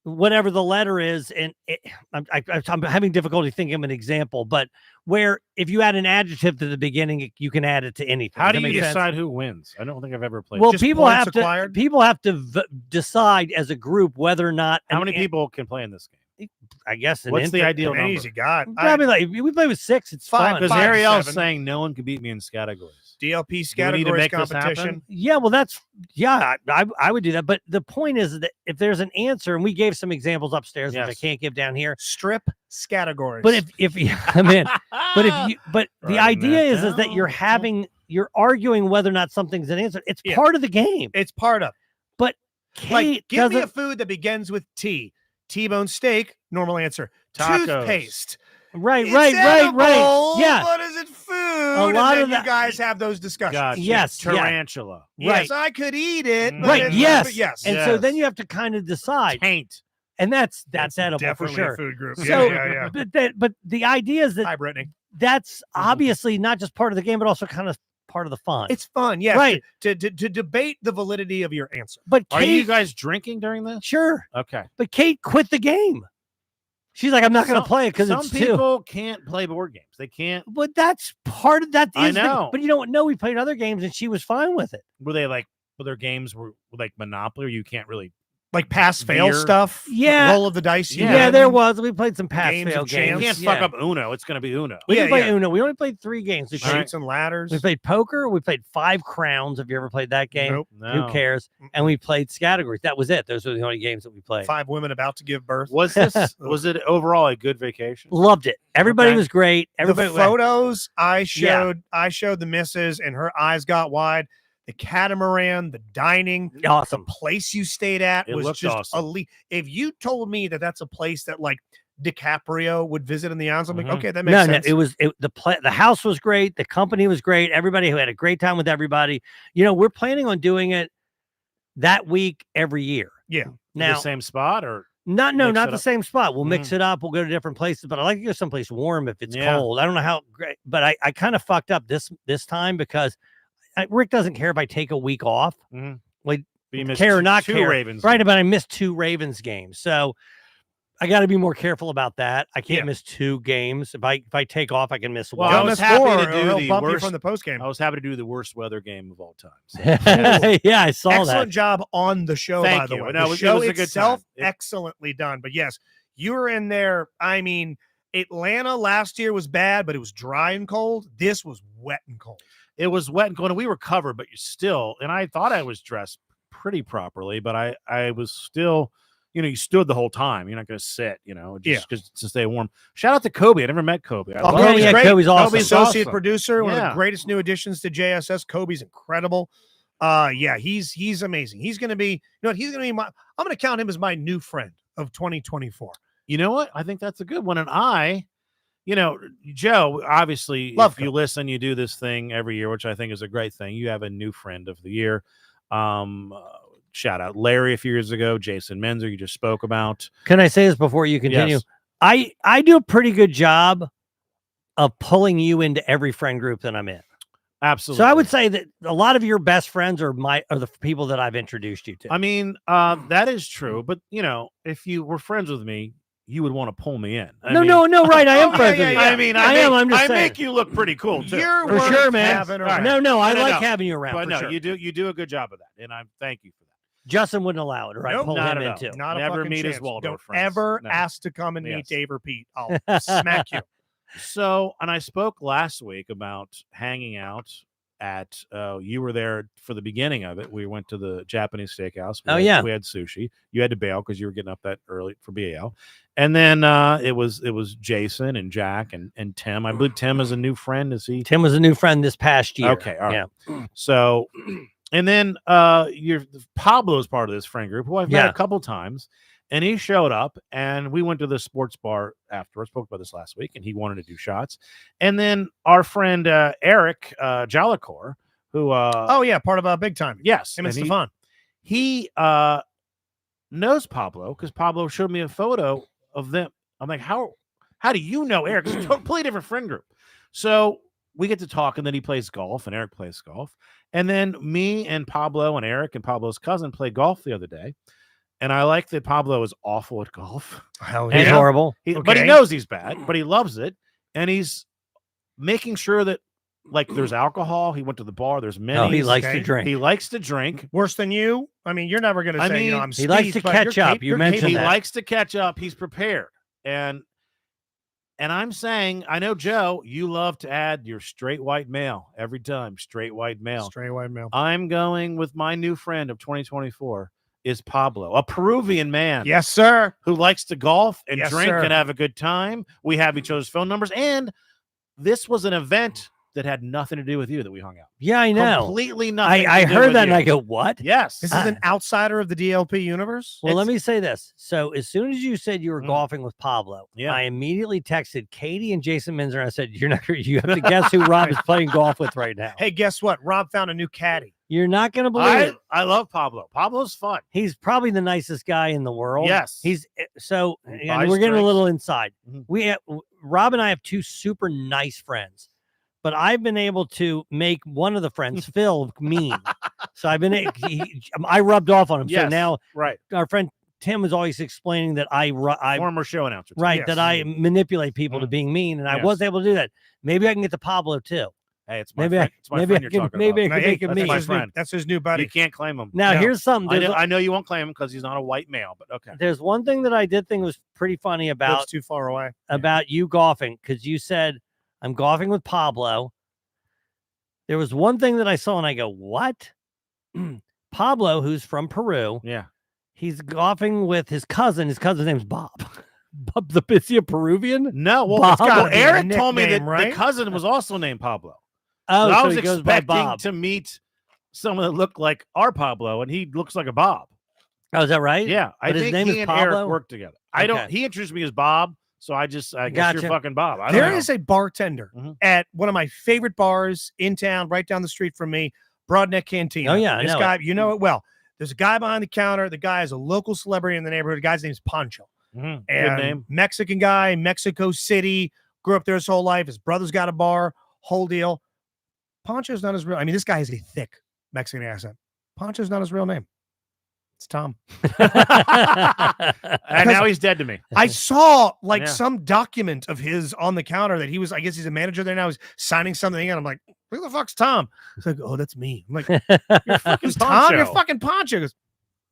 whatever the letter is, and I'm having difficulty thinking of an example, but where if you add an adjective to the beginning, you can add it to anything. How Does do that you make sense? decide who wins? I don't think I've ever played. Well, Just people points have to acquired? decide as a group whether or not. how many people can play in this game? I guess. What's the ideal How many number? you got? Probably like we play with 6. It's Five, fun. Because Five to Ariel's 7. saying no one can beat me in categories. DLP Do we need to categories make this happen? competition. Yeah, well, I would do that. But the point is that if there's an answer, and we gave some examples upstairs, which I Yes. can't give down here. Strip categories. But if you, I'm in. But the Writing idea that is that down. you're arguing whether or not something's an answer. It's Yeah. part of the game. it's part of Kate like give me a doesn't- food that begins with T. T-bone steak, normal answer. Tacos. Toothpaste. right. It's Yeah. But is it food? A lot and of then you that- guys have those discussions. Gotcha. Yes, yeah. Tarantula. Yes, Right. I could eat it. but Right. it's- Yes. but yes. And so then Yes. you have to kind of decide, Taint. and that's edible for definitely sure. a food group. So, yeah. but the idea is that Hi, Brittany. that's obviously not just part of the game, but also kind of part of the fun. It's fun, yes. Right. To debate the validity of your answer. But Are Kate, you guys drinking during this? sure. Okay. But Kate quit the game. She's like, I'm not going to Some- play it because some it's too. people can't play board games. They can't. But that's part of that. I is the- know. But you don't know. We played other games and she was fine with it. Were they like? Were their games were like Monopoly? Or you can't really. Like pass fail Beer. stuff. Yeah. Roll of the dice. you Yeah, win. there was. We played some pass Games fail of games. You chance. can't Yeah. fuck up Uno. It's going to be Uno. We Yeah, didn't play yeah. Uno. We only played 3 games. We played, Shoots and ladders. we played poker. We played 5 crowns. Have you ever played that game? Nope. No. Who cares? And we played categories. That was it. Those were the only games that we played. 5 women about to give birth. Was this? Was it overall a good vacation? Loved it. Everybody Okay. was great. Everybody the photos I showed, Yeah. I showed the missus, and her eyes got wide. The catamaran, the dining, the awesome. place you stayed at It was looked just awesome. elite. If you told me that that's a place that like DiCaprio would visit in the islands. I'm like, Mhm. okay, that makes sense. No, the house was great. The company was great. Everybody who had a great time with everybody. We're planning on doing it that week every year. Yeah. The Now, same spot or not mix the it up? same spot. We'll mix it up. We'll go to different places, but I like to go someplace warm if it's Yeah. cold. I don't know how great, but I kind of fucked up this time because Rick doesn't care if I take a week off. Mhm. Like, But you missed care or not two care, Ravens right? games. But I missed 2 Ravens games, so I got to be more careful about that. I can't Yeah. miss 2 games. If I take off, I can miss Well, one. I Don't was miss happy 4 to or do he'll the bump you worst- from the post game. I was happy to do the worst weather game of all time. So, Yeah, I saw Excellent that. job on the show, Thank by the you. way. No, The it was show a good itself, time. excellently done. But yes, you were in there. I mean, Atlanta last year was bad, but it was dry and cold. This was wet and cold. It was wet and cold, and we were covered, but you still. And I thought I was dressed pretty properly, but I was still. You stood the whole time. You're not going to sit. Just to stay warm. Shout out to Kobe. I never met Kobe. I Oh, love Kobe's him. great. Kobe's awesome. Kobe's associate awesome. producer, one of the Yeah. greatest new additions to JSS. Kobe's incredible. Yeah, he's amazing. He's going to be. He's going to be I'm going to count him as my new friend of 2024. You know what? I think that's a good one. And Joe, obviously, Love if you listen, you do this thing every year, which I think is a great thing. You have a new friend of the year. Shout out Larry a few years ago, Jason Menzer, you just spoke about. Can I say this before you continue? Yes. I do a pretty good job of pulling you into every friend group that I'm in. Absolutely. So I would say that a lot of your best friends are the people that I've introduced you to. I mean, that is true. But, if you were friends with me, you would want to pull me in. No, right. I am friends with you. I mean, I am. I'm just I saying. make you look pretty cool too. You're For worth sure, man. having All right. around. No, I No, like no. having you around. But For no, sure. you do a good job of that, and I thank you for that. Justin wouldn't allow it, or I'd Nope, pull not him at in all. too. Not Never a fucking meet his chance. Waldorf Don't friends. ever No. ask to come and meet Yes. Dave or Pete. I'll smack you. So, and I spoke last week about hanging out at. You were there for the beginning of it. We went to the Japanese steakhouse. Oh, yeah. We had sushi. You had to bail because you were getting up that early for BAL. And then it was Jason and Jack and Tim. I believe Tim is a new friend. Is he? Tim was a new friend this past year. Okay, all right. Yeah. So, and then Pablo's part of this friend group who I've met Yeah. a couple times, and he showed up, and we went to the sports bar afterwards. Spoke about this last week, and he wanted to do shots. And then our friend Eric Jollicoeur, who Oh yeah, part of Big Time. yes, Him and and Stefan. he knows Pablo because Pablo showed me a photo of them. I'm like, how do you know Eric? It's a completely different friend group. So we get to talk, and then he plays golf, and Eric plays golf. And then me and Pablo and Eric and Pablo's cousin played golf the other day. And I like that Pablo is awful at golf. Hell He's yeah. horrible. But he knows he's bad, but he loves it. And he's making sure that, like, there's alcohol. He went to the bar. There's many. Oh, he likes okay. to drink. He likes to drink. Worse than you? I mean, you're never going to I say, mean, I'm he likes steeped, to but catch you're up. cap- You you're mentioned He capable. that. likes to catch up. He's prepared. And I'm saying, I know, Joe, you love to add your straight white male every time. Straight white male. Straight white male. I'm going with my new friend of 2024 is Pablo, a Peruvian man. Yes, sir. Who likes to golf and Yes, drink sir. and have a good time. We have each other's phone numbers. And this was an event that had nothing to do with you that we hung out. Yeah, I know. Completely nothing. I to do heard with that you. and I go, what? Yes. This is an outsider of the DLP universe. Well, let It's- me say this. So as soon as you said you were Mm. golfing with Pablo, Yeah. I immediately texted Katie and Jason Minzer. And I said, you have to guess who Rob is playing golf with right now. Hey, guess what? Rob found a new caddy. You're not going to believe it. I love Pablo. Pablo's fun. He's probably the nicest guy in the world. Yes. He's so, He and buys we're getting a drinks. little inside. Mhm. Rob and I have 2 super nice friends, but I've been able to make one of the friends, Phil, mean. So I've been, I rubbed off on him. So Yes. now Right. our friend Tim was always explaining that I Former show announcer. right, Yes. that I manipulate people to Mhm. being mean, and I Yes. was able to do that. Maybe I can get to Pablo too. Hey, it's my Maybe friend. It's my friend you're talking maybe I about. can Hey, make him that's mean. my his new, friend. that's his new buddy. You can't claim him. Now No. here's something. I know you won't claim him because he's not a white male, but okay. There's one thing that I did think was pretty funny Lives about too far away. you golfing, because you said I'm golfing with Pablo. There was one thing that I saw and I go, what? Pablo, who's from Peru, Yeah. he's golfing with his cousin. His cousin's name's Bob. Bob, is he a Peruvian? No, well, Bob. it's gotta Well, be Eric a told me that nickname, right? the cousin was also named Pablo. Oh, So I so was he goes by expecting Bob. to meet someone that looked like our Pablo, and he looks like a Bob. Oh, is that right? Yeah, I But his think name he is and Pablo? Eric work together. I don't. Okay. He introduced me as Bob, So I guess Gotcha. you're fucking Bob. I don't There know. is a bartender Mhm. at one of my favorite bars in town, right down the street from me, Broadneck Cantina. Oh, yeah, I This know guy, you know it well. There's a guy behind the counter. The guy is a local celebrity in the neighborhood. The guy's name is Pancho. Mhm. Good And name. Mexican guy, Mexico City, grew up there his whole life. His brother's got a bar, whole deal. Pancho's not his real. I mean, this guy has a thick Mexican accent. Pancho's not his real name. It's Tom. And now he's dead to me. I saw like Yeah. some document of his on the counter that he was, I guess he's a manager there now. He's signing something and I'm like, who the fuck's Tom? He's like, oh, that's me. I'm like, You're fucking it's Tom. You're Poncho. fucking Pancho. He goes,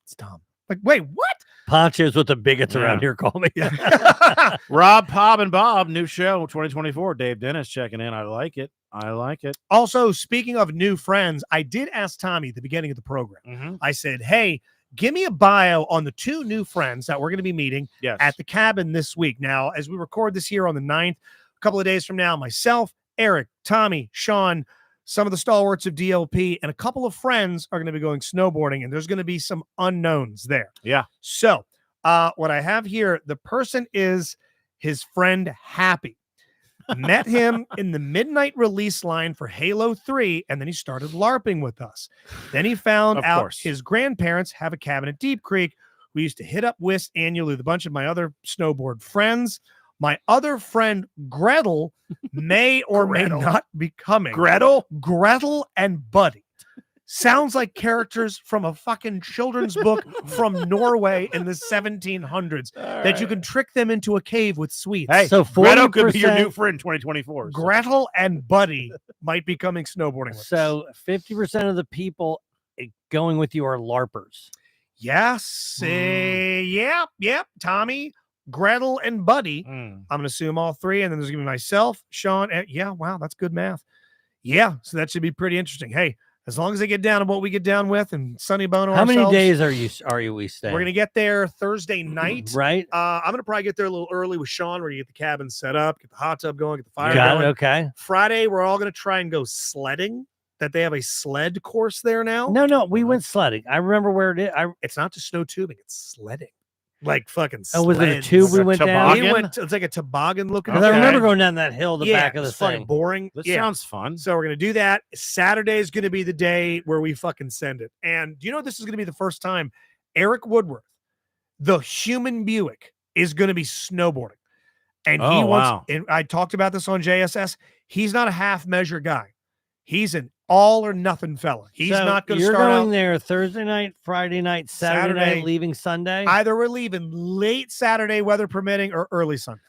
it's Tom. Like, wait, what? Poncho's what the bigots around Yeah. here call me. Yeah. Rob, Pob, and Bob, new show 2024. Dave Dennis checking in. I like it. I like it. Also, speaking of new friends, I did ask Tommy at the beginning of the program. Mm-hmm. I said, hey, give me a bio on the 2 new friends that we're going to be meeting Yes. at the cabin this week. Now, as we record this here on the 9th, a couple of days from now, myself, Eric, Tommy, Sean, some of the stalwarts of DLP, and a couple of friends are going to be going snowboarding, and there's going to be some unknowns there. Yeah. So, what I have here, the person is his friend Happy. Met him in the midnight release line for Halo 3, and then he started LARPing with us. Then he found Of out course. his grandparents have a cabin at Deep Creek. We used to hit up Whist annually with a bunch of my other snowboard friends. My other friend, Gretel, may or may Gretel. not be coming. Gretel? Gretel and Buddy. Sounds like characters from a fucking children's book from Norway in the 1700s that you can trick them into a cave with sweets. Hey, So Gretel could be your 40% new friend 2024. so- Gretel and Buddy might be coming snowboarding with us. So 50% of the people going with you are LARPers. Yes. Yep. Tommy, Gretel, and Buddy. Mm. I'm going to assume all 3. And then there's going to be myself, Sean. And yeah, wow, that's good math. Yeah. So that should be pretty interesting. Hey, as long as they get down to what we get down with and Sunny Bono How many ourselves, days are we staying? we're going to get there Thursday night. Right? I'm going to probably get there a little early with Sean. We're going to get the cabin set up, get the hot tub going, get the fire Got it. going. Okay. Friday, we're all going to try and go sledding. That they have a sled course there now. No, we went sledding. I remember where it is. It's not just snow tubing; it's sledding, like fucking. Oh, was it a sleds. tube we Like a went down? toboggan? It's like a toboggan looking. 'Cause I Okay. remember going down that hill, the yeah, back of the it's fucking thing. boring. This Yeah. sounds fun. So we're gonna do that. Saturday is gonna be the day where we fucking send it. And you know, this is gonna be the first time Eric Woodworth, the human Buick, is gonna be snowboarding. And he Oh, wants. wow. And I talked about this on JSS. He's not a half measure guy. He's an all or nothing fella. He's So not going to you're start going out. there Thursday night, Friday night, Saturday Saturday. night, leaving Sunday. Either we're leaving late Saturday, weather permitting, or early Sunday.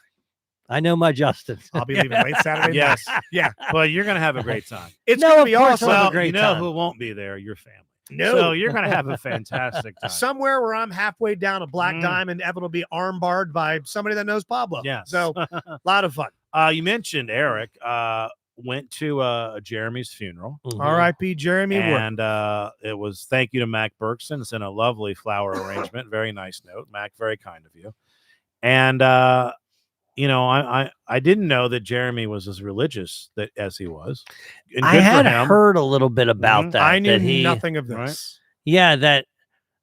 I know my Justin. I'll be leaving late Saturday. Yes. Yeah. But you're going to have a great time. It's No, going to of be course awesome. I'll have a Well, great you know time. who won't be there? Your family. No. So you're going to have a fantastic time. Somewhere where I'm halfway down a black Mm. diamond, Evan will be arm barred by somebody that knows Pablo. Yes. So a lot of fun. You mentioned Eric went to Jeremy's funeral. Mhm. R.I.P. Jeremy Wood. And it was thank you to Mac Bergson. It's in a lovely flower arrangement. Very nice note. Mac, very kind of you. And you know, I didn't know that Jeremy was as religious as he was. And I good for had him. heard a little bit about Mhm. that. I knew that he, nothing of this. Right. Yeah, that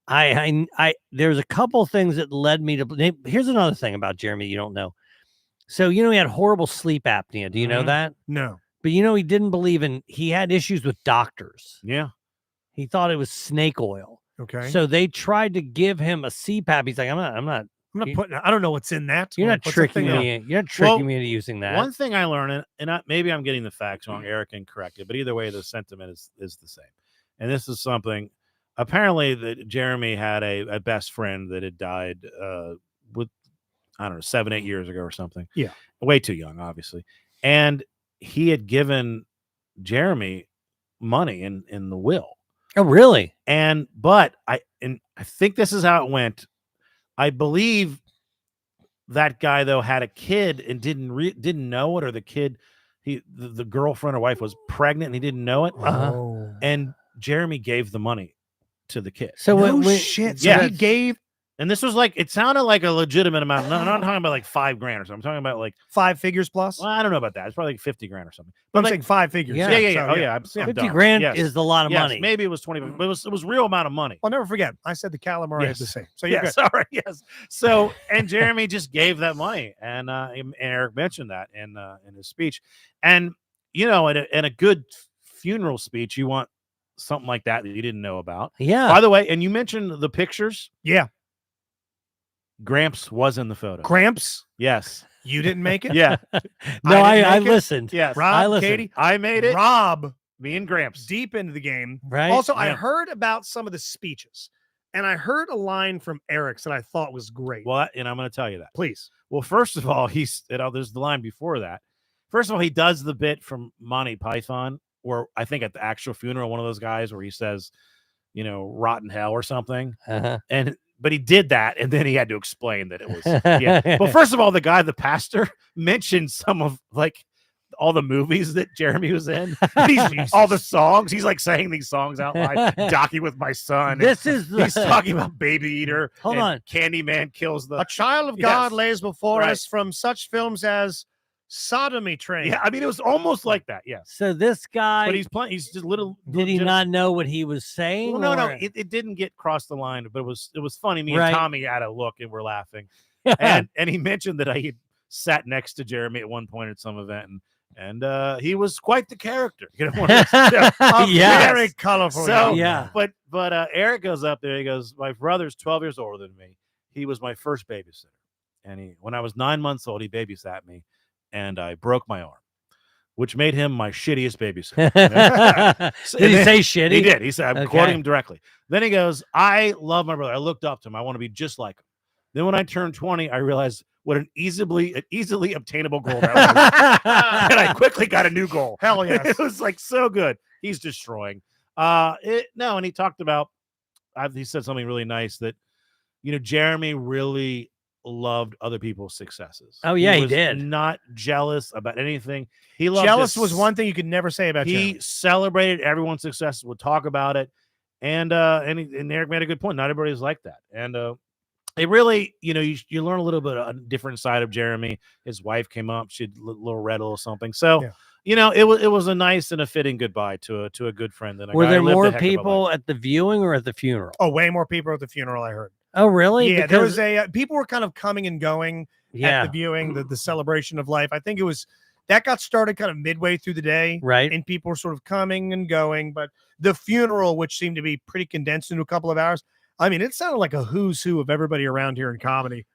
I there's a couple things that led me to. Here's another thing about Jeremy you don't know. So you know he had horrible sleep apnea. Do you know Mhm. that? No. But you know he didn't believe in. He had issues with doctors. Yeah. He thought it was snake oil. Okay. So they tried to give him a CPAP. He's like, I'm not. I'm not you- putting. I don't know what's in that. You're not What's the tricking thing? me. You're not tricking Well, me into using that. One thing I learned, maybe I'm getting the facts wrong, Eric can correct it, but either way, the sentiment is the same. And this is something, apparently, that Jeremy had a best friend that had died with, I don't know, 7-8 years ago or something. Yeah. Way too young, obviously. And he had given Jeremy money in the will. Oh, really? But I think this is how it went. I believe that guy though had a kid and didn't know it, or the kid, the girlfriend or wife was pregnant and he didn't know it, Oh. and Jeremy gave the money to the kid. So No when shit. So Yeah. he gave And this was like, it sounded like a legitimate amount. No, I'm not talking about like $5,000 or something. I'm talking about like 5 figures plus. well, I don't know about that. It's probably like $50,000 or something. But I'm like, saying 5 figures. Yeah. yeah. So, Oh yeah. I'm 50 dumb. grand Yes. is a lot of Yes, money. Maybe it was 20, but it was real amount of money. I'll never forget. I said the calamari is the same. So you're yes, good. all right, yes. So and Jeremy just gave that money, and Eric mentioned that in his speech, and in a good funeral speech, you want something like that you didn't know about. Yeah. By the way, and you mentioned the pictures. Yeah. Gramps was in the photo. Gramps, Yes. you didn't make it. Yeah. No, I didn't I make it. listened. Yes. Rob, I listened. Katie, I made it. Rob, Me and Gramps. deep into the game. Right. Also, I Yeah. heard about some of the speeches, and I heard a line from Eric's that I thought was great. Well, and I'm going to tell you that. Please. Well, first of all, there's the line before that. First of all, he does the bit from Monty Python, or I think at the actual funeral, one of those guys where he says, rotten hell or something. Uh-huh. But he did that, and then he had to explain that it was. Yeah. Well, first of all, the pastor, mentioned some of like all the movies that Jeremy was in. All the songs. He's like saying these songs out loud. Docking with my son. This is He's talking about Baby Eater. Hold and on. Candyman kills the. A child of God Yes. lays before Right. us from such films as Sodomy Train. Yeah, I mean, it was almost like that. Yes. So this guy, But he's playing. He's just little. did he not know what he was saying? Well, no. or- It didn't get crossed the line, but it was funny. Me Right. and Tommy had a look and we're laughing. And he mentioned that he sat next to Jeremy at one point at some event, and he was quite the character. One of those- Yes. Very colorful. So young Yeah. man. but Eric goes up there. He goes, my brother's 12 years older than me. He was my first babysitter, and when I was 9 months old, he babysat me, and I broke my arm, which made him my shittiest babysitter. Did he say shitty? He did. He said, I'm Okay. quoting him directly. Then he goes, I love my brother. I looked up to him. I want to be just like him. Then when I turned 20, I realized what an easily obtainable goal that was. And I quickly got a new goal. Hell yes. It was like so good. He's destroying. And he talked about, he said something really nice that, Jeremy really loved other people's successes. Oh, yeah, he was did. Not jealous about anything. He loved Jealous to was one thing you could never say about he Jeremy. celebrated everyone's success, would talk about it, and Eric made a good point. Not everybody's like that, and it really, you learn a little bit of a different side of Jeremy. His wife came up; she had little read a little something. So, it was a nice and a fitting goodbye to a good friend. And Were guy there who lived a more heck of a people life. at the viewing or at the funeral? Oh, way more people at the funeral, I heard. Oh, really? Yeah, there Because- was people were kind of coming and going yeah, at the viewing, the celebration of life. I think that got started kind of midway through the day, right. and people were sort of coming and going. But the funeral, which seemed to be pretty condensed into a couple of hours, I mean, it sounded like a who's who of everybody around here in comedy.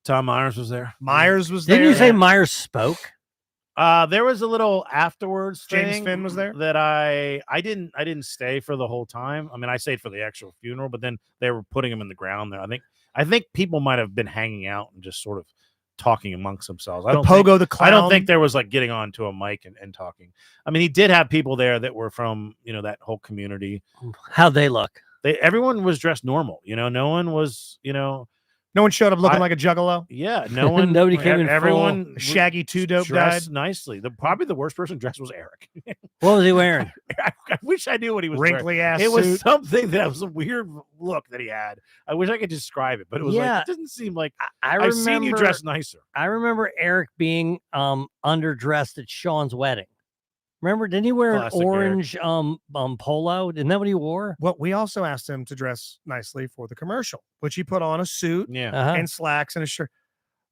Tom Myers was there. Myers was Didn't there. you say Myers spoke? There was a little afterwards James thing Finn was there? that I didn't stay for the whole time. I mean, I stayed for the actual funeral, but then they were putting him in the ground there. I think people might have been hanging out and just sort of talking amongst themselves. I don't think the clown. I don't think there was like getting onto a mic and talking. I mean, he did have people there that were from, that whole community. How'd they look? Everyone was dressed normal. No one was, no one showed up looking like a juggalo. yeah, no one. Nobody came in Everyone was Shaggy Two Dope died. dressed nicely. Probably the worst person dressed was Eric. What was he wearing? I wish I knew what he was wearing. Wrinkly ass It was suit. something that was a weird look that he had. I wish I could describe it, but it was Yeah. like it doesn't seem like I I've seen you dress nicer. I remember Eric being underdressed at Sean's wedding. Remember, didn't he wear Classic an Eric. orange polo? Isn't that what he wore? Well, we also asked him to dress nicely for the commercial, which he put on a suit Yeah. Uh-huh. and slacks and a shirt.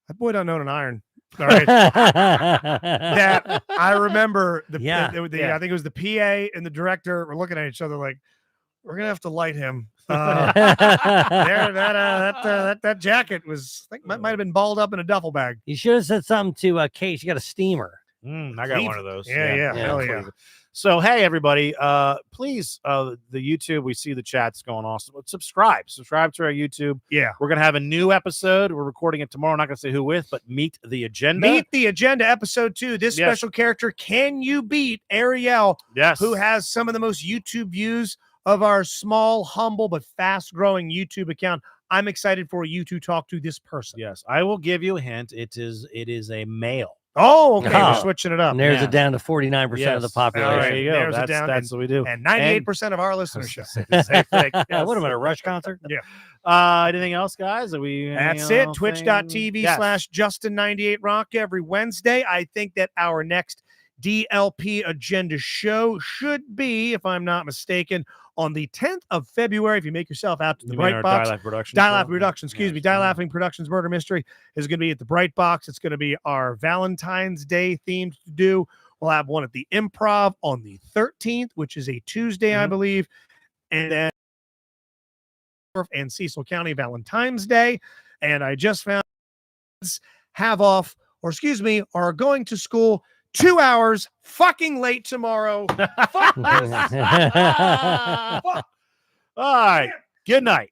That boy don't own an iron. All right. That I remember Yeah. I think it was the PA and the director were looking at each other like, we're gonna have to light him. That jacket was might have been balled up in a duffel bag. You should have said something to Kate. She got a steamer. I got one of those. Yeah, hell yeah. Cleveland. So hey everybody, please the YouTube, we see the chats going awesome. Subscribe to our YouTube. Yeah. We're gonna have a new episode. We're recording it tomorrow. I'm not gonna say who with, but Meet the Agenda. Meet the Agenda episode 2. This Yes. special character, can you beat Ariel, Yes. who has some of the most YouTube views of our small, humble, but fast-growing YouTube account. I'm excited for you to talk to this person. Yes, I will give you a hint. It is a male. Oh, okay. We're Oh. switching it up. And there's Yeah. it down to 49% of the Yes. population. All There right. you go. There's it down, That's what we do. And 98% of our listenership. Same thing. Yes. What am I, a Rush concert? Anything else, guys? Are we? That's anything it. else? Twitch.tv Yes. /Justin98Rock every Wednesday. I think that our next DLP agenda show should be, if I'm not mistaken, on the 10th of February. If you make yourself out to the You mean Bright our Box. Die Laughing Productions Die show? Laughing Productions, excuse me. Die Laughing Productions Murder Mystery is going to be at the Bright Box. It's going to be our Valentine's Day themed to do. We'll have one at the Improv on the 13th, which is a Tuesday, I Mhm. believe. And then and Cecil County Valentine's Day. And I just found have off, or excuse me, are going to school 2 hours fucking late tomorrow. Fuck this. All right. Good night.